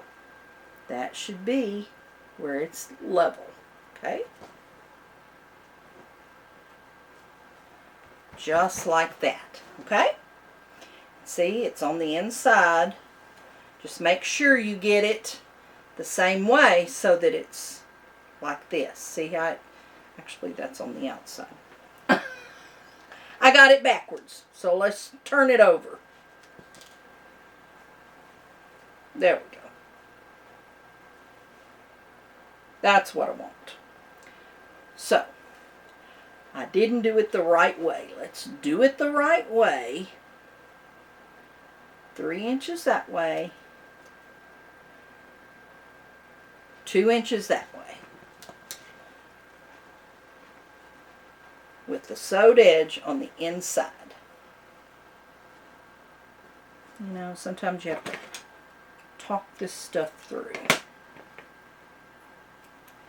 Speaker 1: that should be where it's level. Okay? Just like that. Okay? See, it's on the inside. Just make sure you get it the same way so that it's like this. See how it, actually that's on the outside. I got it backwards. So let's turn it over. There we go. That's what I want. So, I didn't do it the right way. Let's do it the right way. 3 inches that way. 2 inches that way. With the sewed edge on the inside. You know, sometimes you have to talk this stuff through.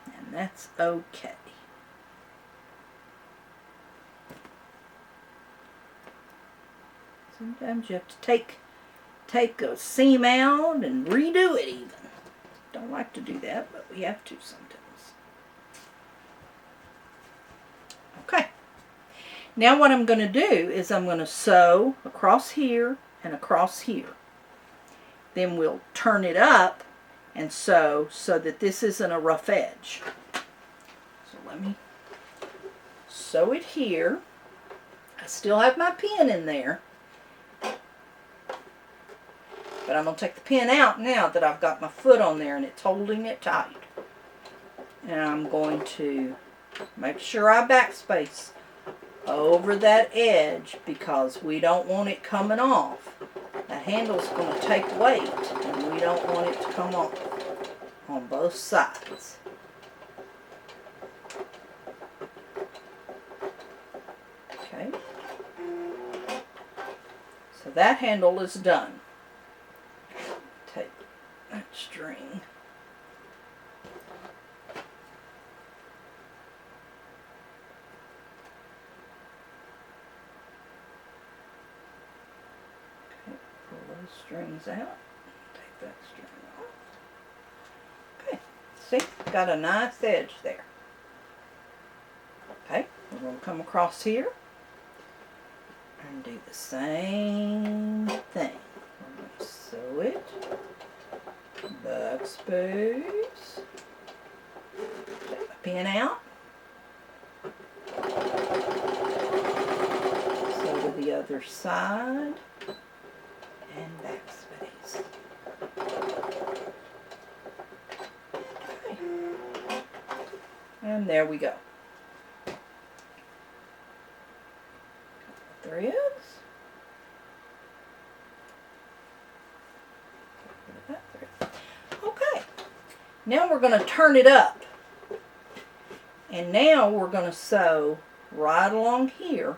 Speaker 1: And that's okay. Sometimes you have to take a seam out and redo it even. Don't like to do that, but we have to sometimes. Okay. Now what I'm going to do is I'm going to sew across here and across here. Then we'll turn it up and sew so that this isn't a rough edge. So let me sew it here. I still have my pin in there. But I'm going to take the pin out now that I've got my foot on there and it's holding it tight. And I'm going to make sure I backspace over that edge because we don't want it coming off. That handle's going to take weight and we don't want it to come off on both sides. Okay. So that handle is done. Take that string. Strings out. Take that string off. Okay. See? Got a nice edge there. Okay. We're going to come across here and do the same thing. We're going to sew it. Backspace. Take my pin out. Sew to the other side. And backspace. Okay. And there we go. Threads. Okay. Now we're going to turn it up. And now we're going to sew right along here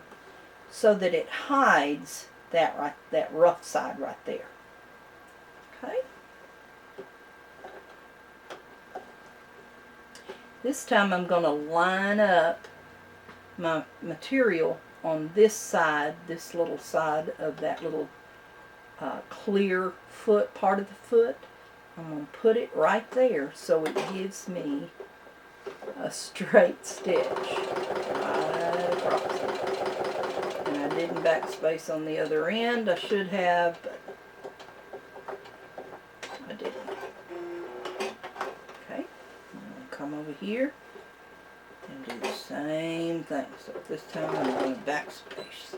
Speaker 1: so that it hides that rough side right there. Okay. This time I'm going to line up my material on this side, this little side of that little clear foot, part of the foot. I'm going to put it right there so it gives me a straight stitch right across it. And I didn't backspace on the other end. I should have, but I didn't. Okay, I'm going to come over here and do the same thing. So this time I'm going to backspace.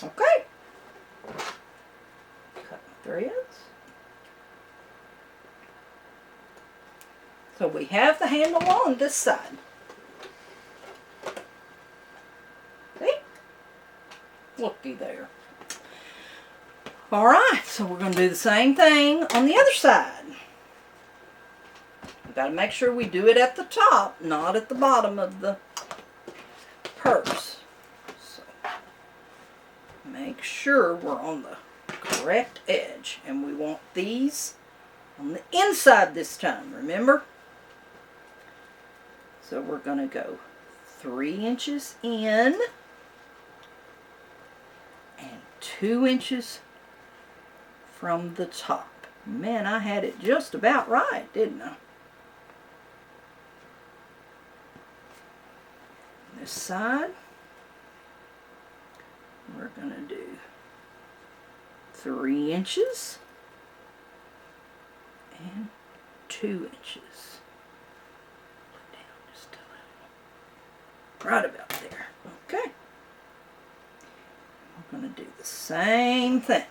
Speaker 1: Okay. Cut threads. So we have the handle on this side. See? Looky there. Alright, so we're going to do the same thing on the other side. We've got to make sure we do it at the top, not at the bottom of the purse. So make sure we're on the correct edge, and we want these on the inside this time, remember? So we're going to go 3 inches in and 2 inches from the top. Man, I had it just about right, didn't I? This side, we're going to do 3 inches and 2 inches. Put down just a little. Right about there. Okay. We're going to do the same thing.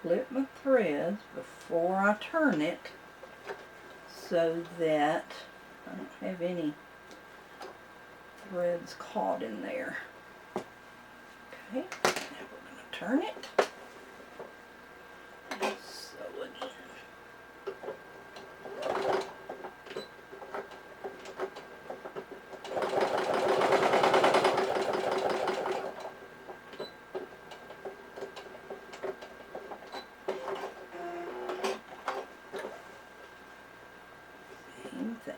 Speaker 1: Clip my threads before I turn it so that I don't have any threads caught in there. Okay, now we're going to turn it. Sew again. Same thing.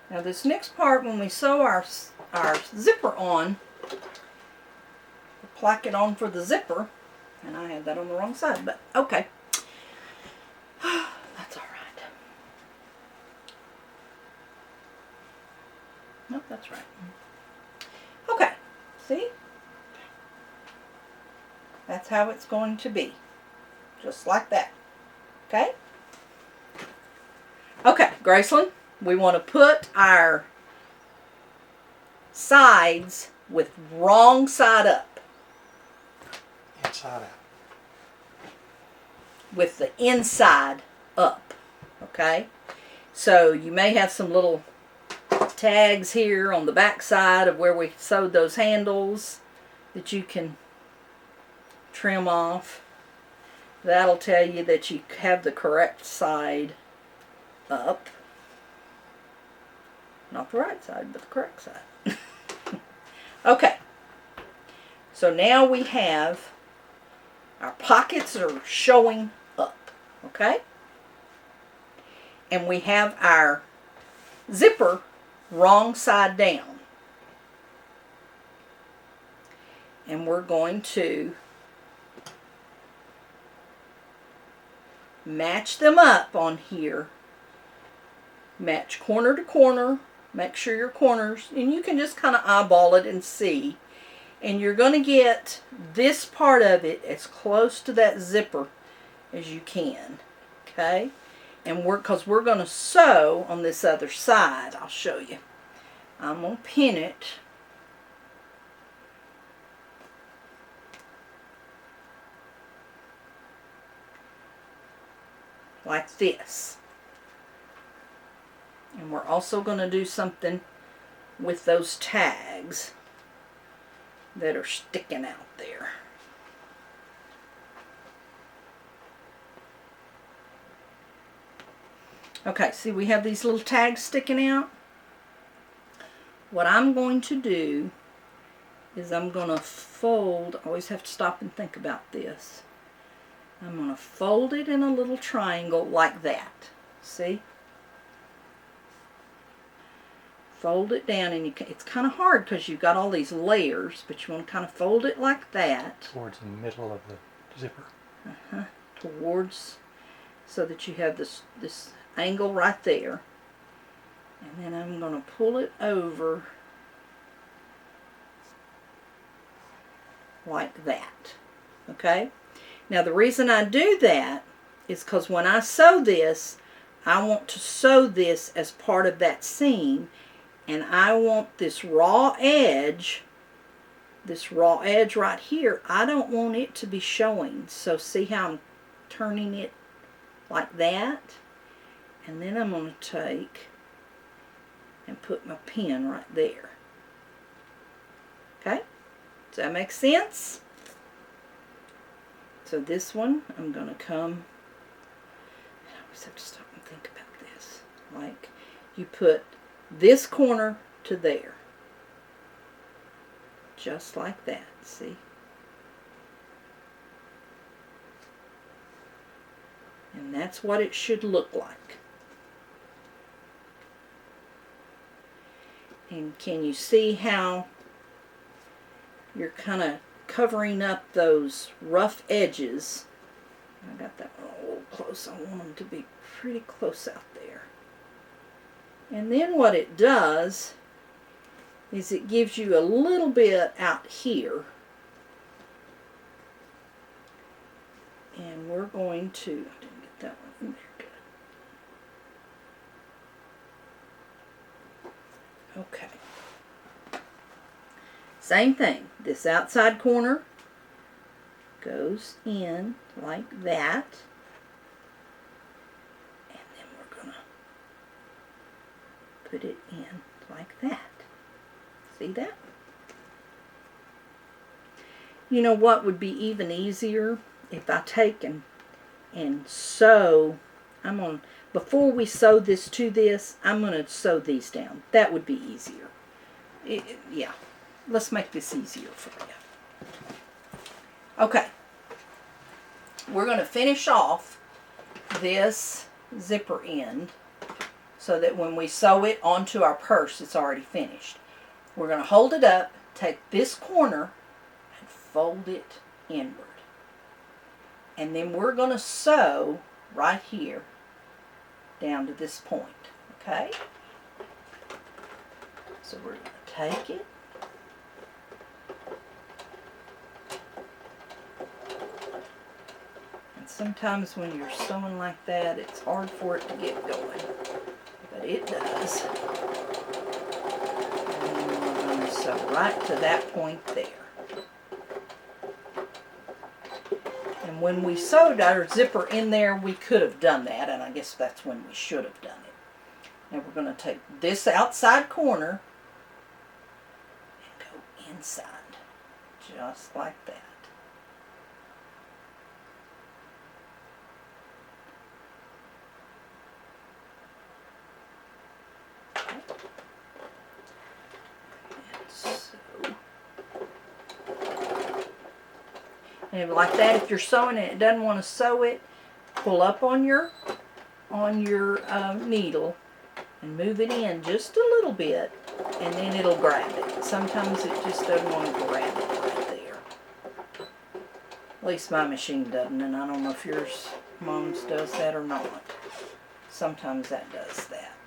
Speaker 1: Now this next part, when we sew our zipper on, the placket on for the zipper, and I had that on the wrong side, but okay. That's all right. Nope, that's right. Okay, see? That's how it's going to be. Just like that. Okay? Okay, Graceland. We want to put our sides with wrong side up.
Speaker 2: Inside out.
Speaker 1: With the inside up. Okay? So you may have some little tags here on the back side of where we sewed those handles that you can trim off. That'll tell you that you have the correct side up. Not the right side, but the correct side. Okay. So now we have our pockets are showing up. Okay? And we have our zipper wrong side down. And we're going to match them up on here. Match corner to corner. Make sure your corners, and you can just kind of eyeball it and see. And you're going to get this part of it as close to that zipper as you can. Okay? And because we're going to sew on this other side. I'll show you. I'm going to pin it. Like this. And we're also going to do something with those tags that are sticking out there. Okay, see we have these little tags sticking out. What I'm going to do is I'm going to fold, I always have to stop and think about this. I'm going to fold it in a little triangle like that. See? Fold it down, and it's kind of hard because you've got all these layers, but you want to kind of fold it like that.
Speaker 2: Towards the middle of the zipper.
Speaker 1: Towards, so that you have this angle right there. And then I'm going to pull it over like that. Okay? Now the reason I do that is because when I sew this, I want to sew this as part of that seam. And I want this raw edge right here, I don't want it to be showing. So see how I'm turning it like that? And then I'm going to take and put my pin right there. Okay? Does that make sense? So this one, I'm going to come, I always have to stop and think about this. Like, you put this corner to there. Just like that, see? And that's what it should look like. And can you see how you're kind of covering up those rough edges? I got that one a little close. I want them to be pretty close out there. And then what it does is it gives you a little bit out here. And we're going to, I didn't get that one in there good. Okay. Same thing. This outside corner goes in like that. And then we're going to put it in like that. See that? You know what would be even easier? If I take and sew, before we sew this to this, I'm going to sew these down. That would be easier. Yeah. Let's make this easier for you. Okay. We're going to finish off this zipper end so that when we sew it onto our purse, it's already finished. We're going to hold it up, take this corner, and fold it inward. And then we're going to sew right here down to this point. Okay? So we're going to take it. And sometimes when you're sewing like that, it's hard for it to get going. But it does. And then we're going to sew right to that point there. And when we sewed our zipper in there, we could have done that, and I guess that's when we should have done it. Now we're going to take this outside corner and go inside, just like that. And like that, if you're sewing and it doesn't want to sew it, pull up on your needle and move it in just a little bit, and then it'll grab it. Sometimes it just doesn't want to grab it right there. At least my machine doesn't, and I don't know if yours, Mom's, does that or not. Sometimes that does that.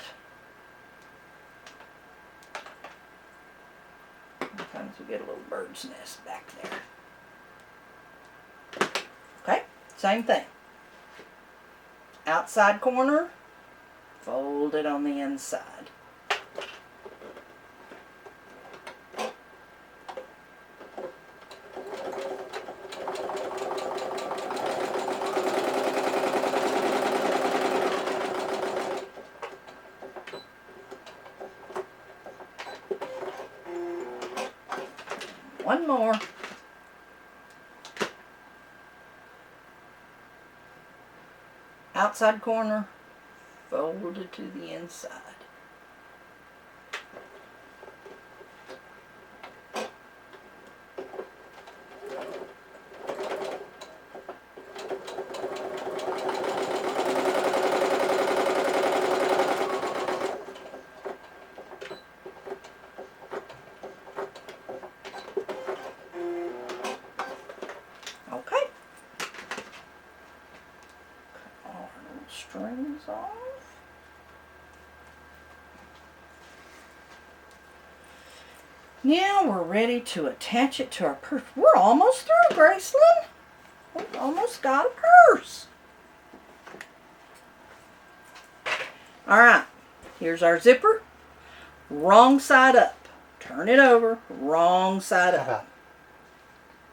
Speaker 1: Sometimes we get a little bird's nest back there. Okay, same thing. Outside corner, fold it on the inside. One more. Outside corner, fold it to the inside. Okay. Cut all our little strings off. Now we're ready to attach it to our purse. We're almost through, Graceland. We've almost got a purse. Alright, here's our zipper. Wrong side up. Turn it over. Wrong side up.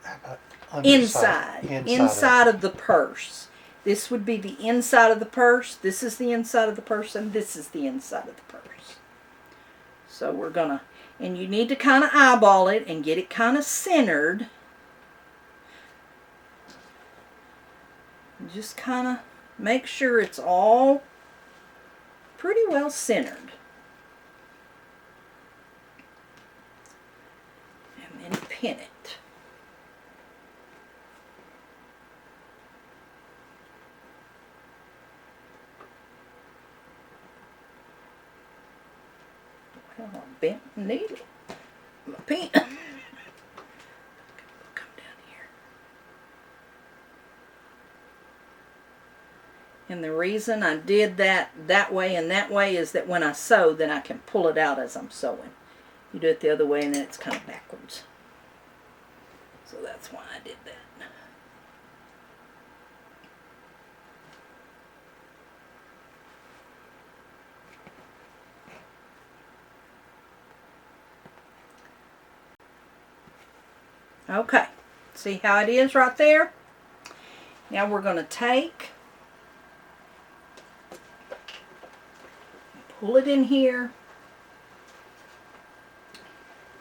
Speaker 2: How about
Speaker 1: Inside. Inside of the purse. This would be the inside of the purse. This is the inside of the purse, and this is the inside of the purse. So we're gonna, and you need to kind of eyeball it and get it kind of centered. Just kind of make sure it's all pretty well centered. And then pin it. Well, I bent the needle. My pen. Come down here. And the reason I did that way and that way is that when I sew, then I can pull it out as I'm sewing. You do it the other way and then it's kind of backwards. So that's why I did that. Okay, see how it is right there? Now we're going to take, pull it in here,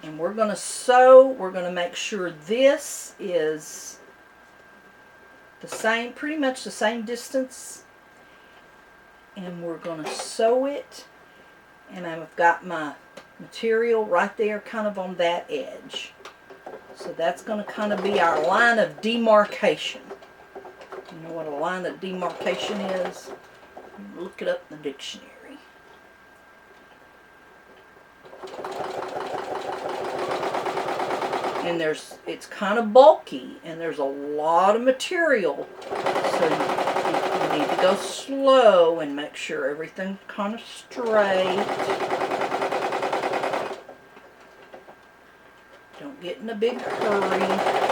Speaker 1: and we're going to sew. We're going to make sure this is the same, pretty much the same distance, and we're going to sew it, and I've got my material right there kind of on that edge. So that's going to kind of be our line of demarcation. You know what a line of demarcation is? Look it up in the dictionary. And it's kind of bulky and there's a lot of material. So you need to go slow and make sure everything's kind of straight. Don't get in a big hurry.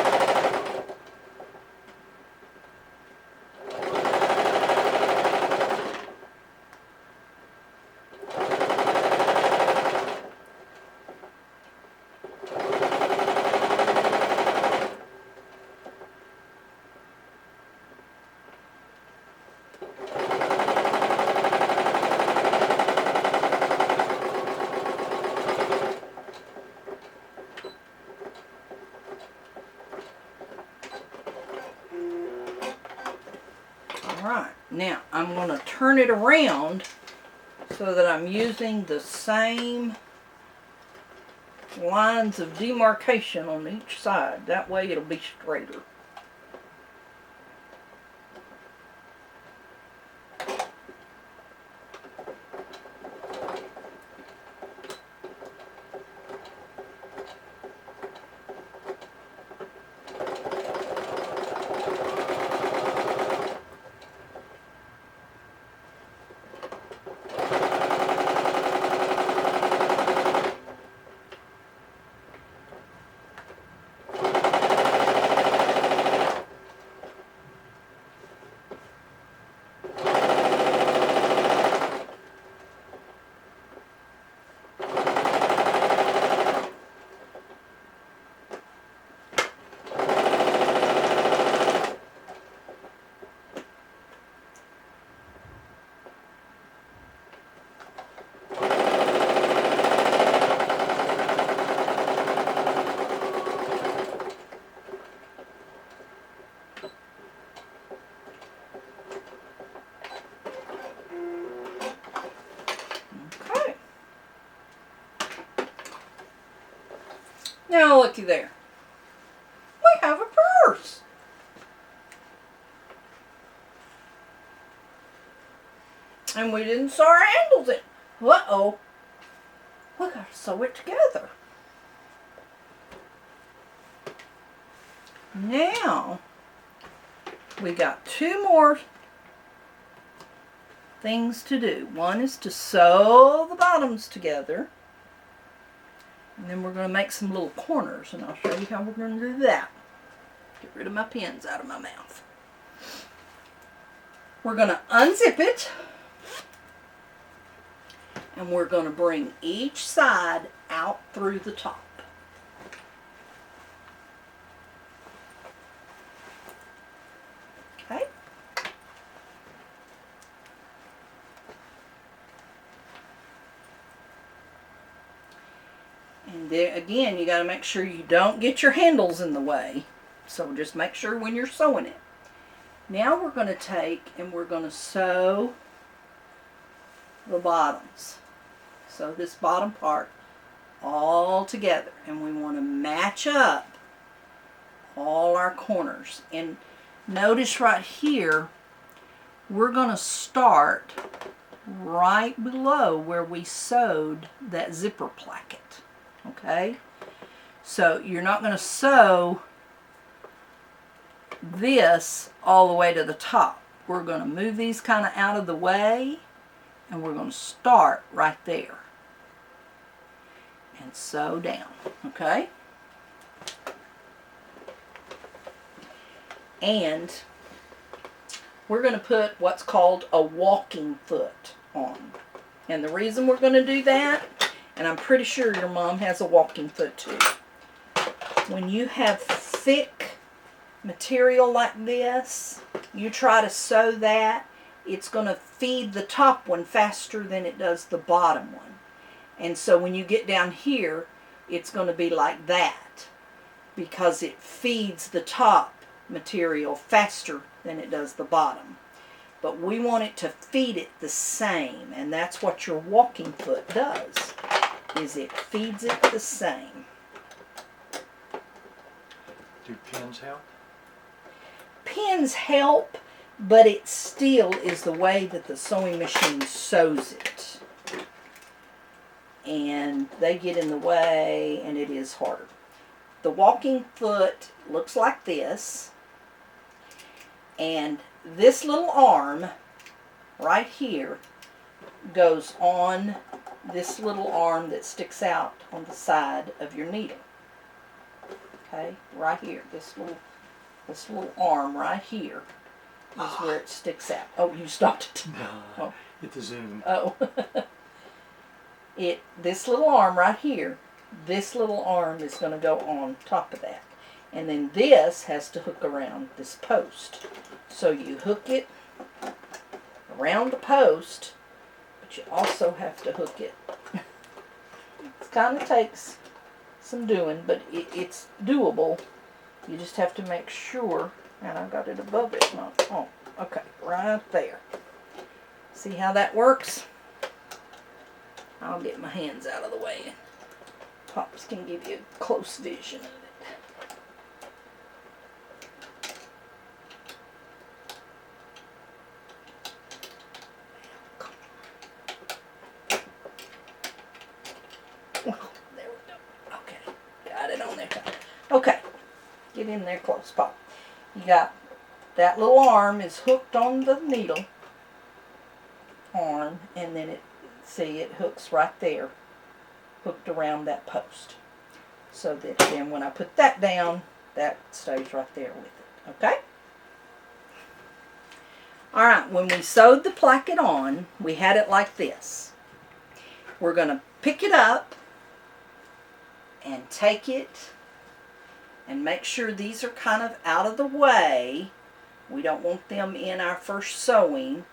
Speaker 1: Alright, now I'm going to turn it around so that I'm using the same lines of demarcation on each side. That way it'll be straighter. Now looky there. We have a purse. And we didn't sew our handles in. Uh-oh. We gotta sew it together. Now, we got two more things to do. One is to sew the bottoms together. And then we're going to make some little corners, and I'll show you how we're going to do that. Get rid of my pins out of my mouth. We're going to unzip it, and we're going to bring each side out through the top. Okay? And there, again, you got to make sure you don't get your handles in the way. So just make sure when you're sewing it. Now we're going to take and we're going to sew the bottoms. So this bottom part all together. And we want to match up all our corners. And notice right here, we're going to start right below where we sewed that zipper placket. Okay, so you're not going to sew this all the way to the top. We're going to move these kind of out of the way, and we're going to start right there and sew down. Okay, and we're going to put what's called a walking foot on. And the reason we're going to do that, and I'm pretty sure your mom has a walking foot too. When you have thick material like this, you try to sew that, it's going to feed the top one faster than it does the bottom one. And so when you get down here, it's going to be like that because it feeds the top material faster than it does the bottom. But we want it to feed it the same, and that's what your walking foot does. Is it feeds it the same.
Speaker 2: Do pins help?
Speaker 1: Pins help, but it still is the way that the sewing machine sews it. And they get in the way, and it is harder. The walking foot looks like this. And this little arm right here goes on this little arm that sticks out on the side of your needle. Okay, right here, this little arm right here is where it sticks out. Oh, you stopped it.
Speaker 2: No,
Speaker 1: Oh.
Speaker 2: hit the zoom.
Speaker 1: Oh. This little arm right here, this little arm is going to go on top of that. And then this has to hook around this post. So you hook it around the post, but you also have to hook it. It kind of takes some doing, but it's doable. You just have to make sure, and I got it above it. Oh, okay, right there. See how that works? I'll get my hands out of the way and Pops can give you a close vision of it. There we go. Okay, got it on there. Okay, get in there close, Pop. You got that little arm is hooked on the needle arm, and then it hooks right there, hooked around that post. So that then when I put that down, that stays right there with it. Okay? Alright, when we sewed the placket on, we had it like this. We're going to pick it up and take it and make sure these are kind of out of the way. We don't want them in our first sewing.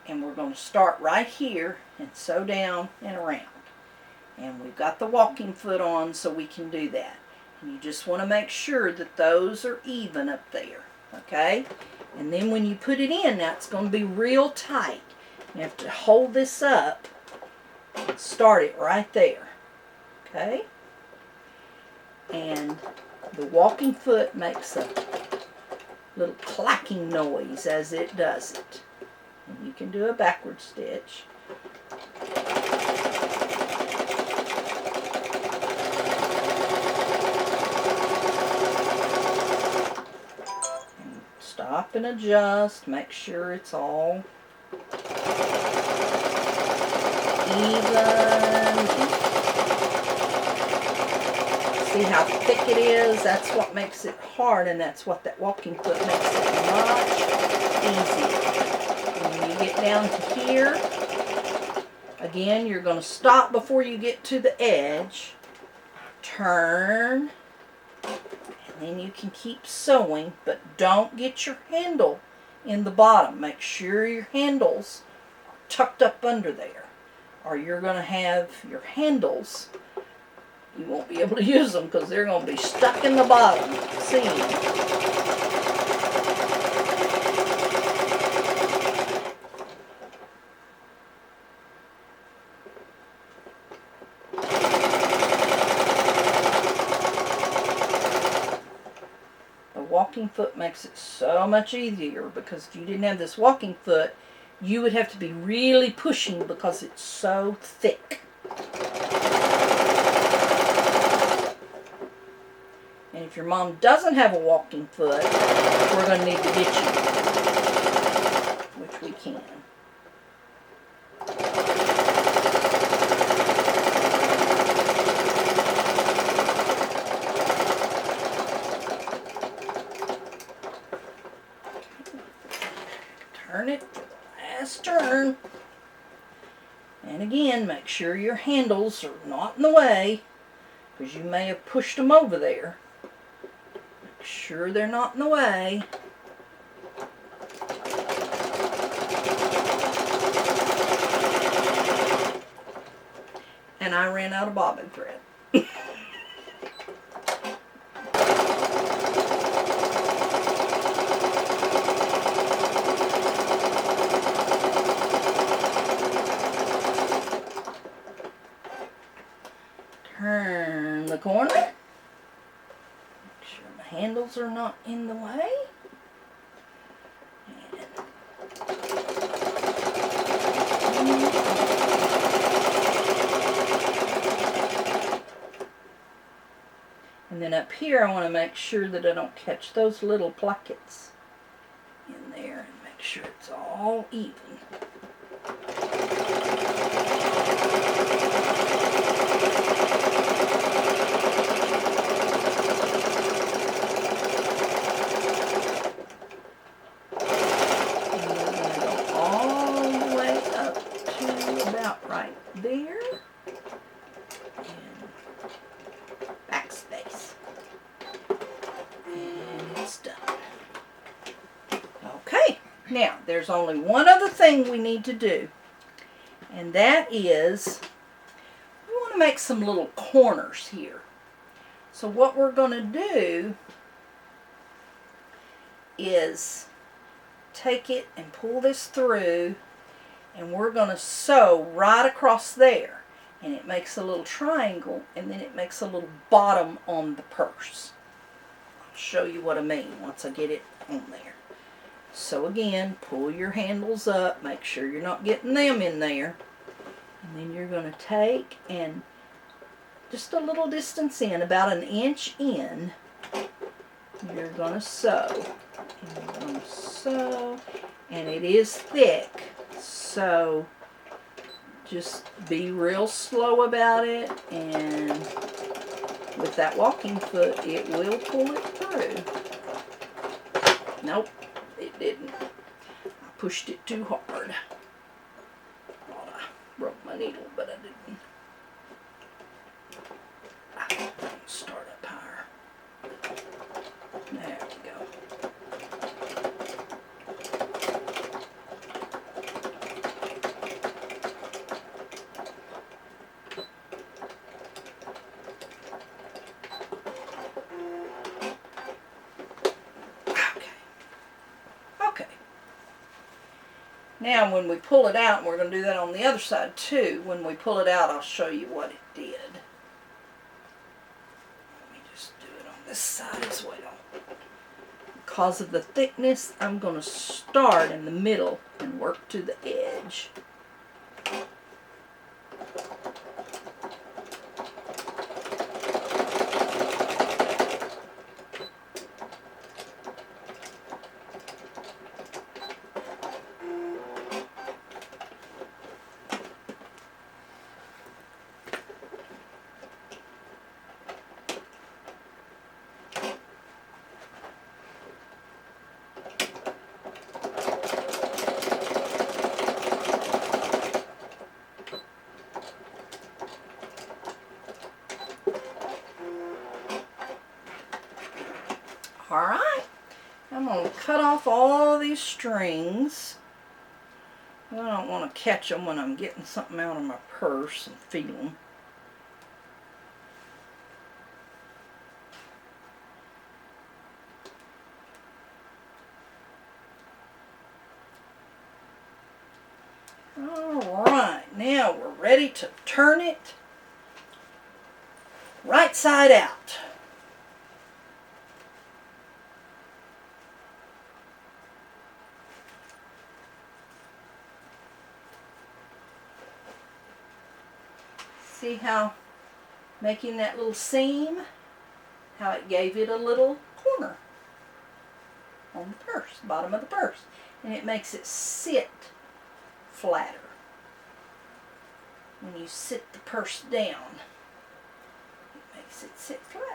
Speaker 1: And we're going to start right here and sew down and around. And we've got the walking foot on so we can do that. And you just want to make sure that those are even up there. Okay? And then when you put it in, now it's going to be real tight. You have to hold this up and start it right there. Okay? and the walking foot makes a little clacking noise as it does it. And you can do a backward stitch. And stop and adjust, make sure it's all even. See how thick it is? That's what makes it hard, and that's what that walking foot makes it much easier. When you get down to here, again, you're going to stop before you get to the edge, turn, and then you can keep sewing, but don't get your handle in the bottom. Make sure your handles are tucked up under there, or you're going to have your handles, you won't be able to use them because they're going to be stuck in the bottom seam. The walking foot makes it so much easier, because if you didn't have this walking foot, you would have to be really pushing because it's so thick. And if your mom doesn't have a walking foot, we're going to need to get you one, which we can. Turn it for the last turn. And again, make sure your handles are not in the way, because you may have pushed them over there. Make sure they're not in the way. And I ran out of bobbin thread. Turn the corner. Make sure the handles are not in the way. And then up here I want to make sure that I don't catch those little plackets in there, and make sure it's all even. There, and backspace, and it's done. Okay, now there's only one other thing we need to do, and that is we want to make some little corners here. So what we're going to do is take it and pull this through, and we're going to sew right across there, and it makes a little triangle, and then it makes a little bottom on the purse. I'll show you what I mean once I get it on there. So again, pull your handles up, make sure you're not getting them in there, and then you're going to take and just a little distance in, about an inch in, you're going to sew. And you're going to sew, and it is thick. So just be real slow about it, and with that walking foot it will pull it through. Nope, it didn't. I pushed it too hard. Thought I broke my needle, but I didn't. Start up higher. There we go. Now when we pull it out, and we're going to do that on the other side too, when we pull it out I'll show you what it did. Let me just this side as well. Because of the thickness, I'm going to start in the middle and work to the edge. Alright, I'm going to cut off all these strings. I don't want to catch them when I'm getting something out of my purse and feel them. Alright, now we're ready to turn it right side out. See how making that little seam, how it gave it a little corner on the purse, bottom of the purse. And it makes it sit flatter. When you sit the purse down, it makes it sit flatter.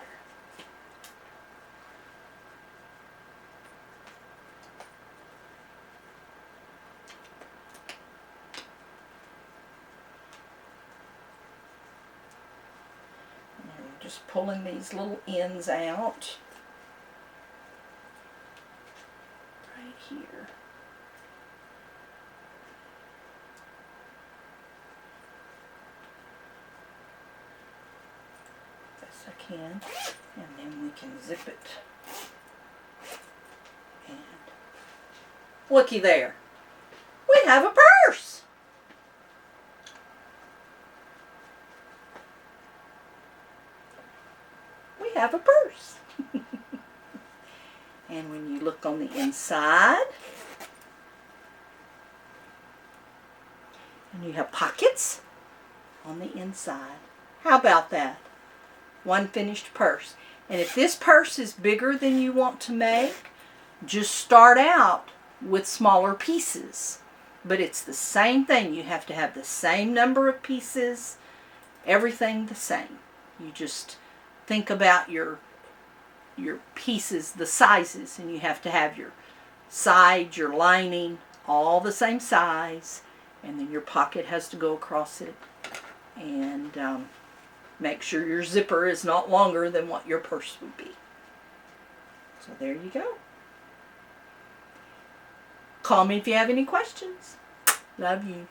Speaker 1: Just pulling these little ends out right here. Best I can, and then we can zip it. And looky there, we have a purse. Have a purse. And when you look on the inside, and you have pockets on the inside. How about that? One finished purse. And if this purse is bigger than you want to make, just start out with smaller pieces. But it's the same thing. You have to have the same number of pieces, everything the same. You just think about your pieces, the sizes, and you have to have your side, your lining, all the same size, and then your pocket has to go across it, and make sure your zipper is not longer than what your purse would be. So there you go. Call me if you have any questions. Love you.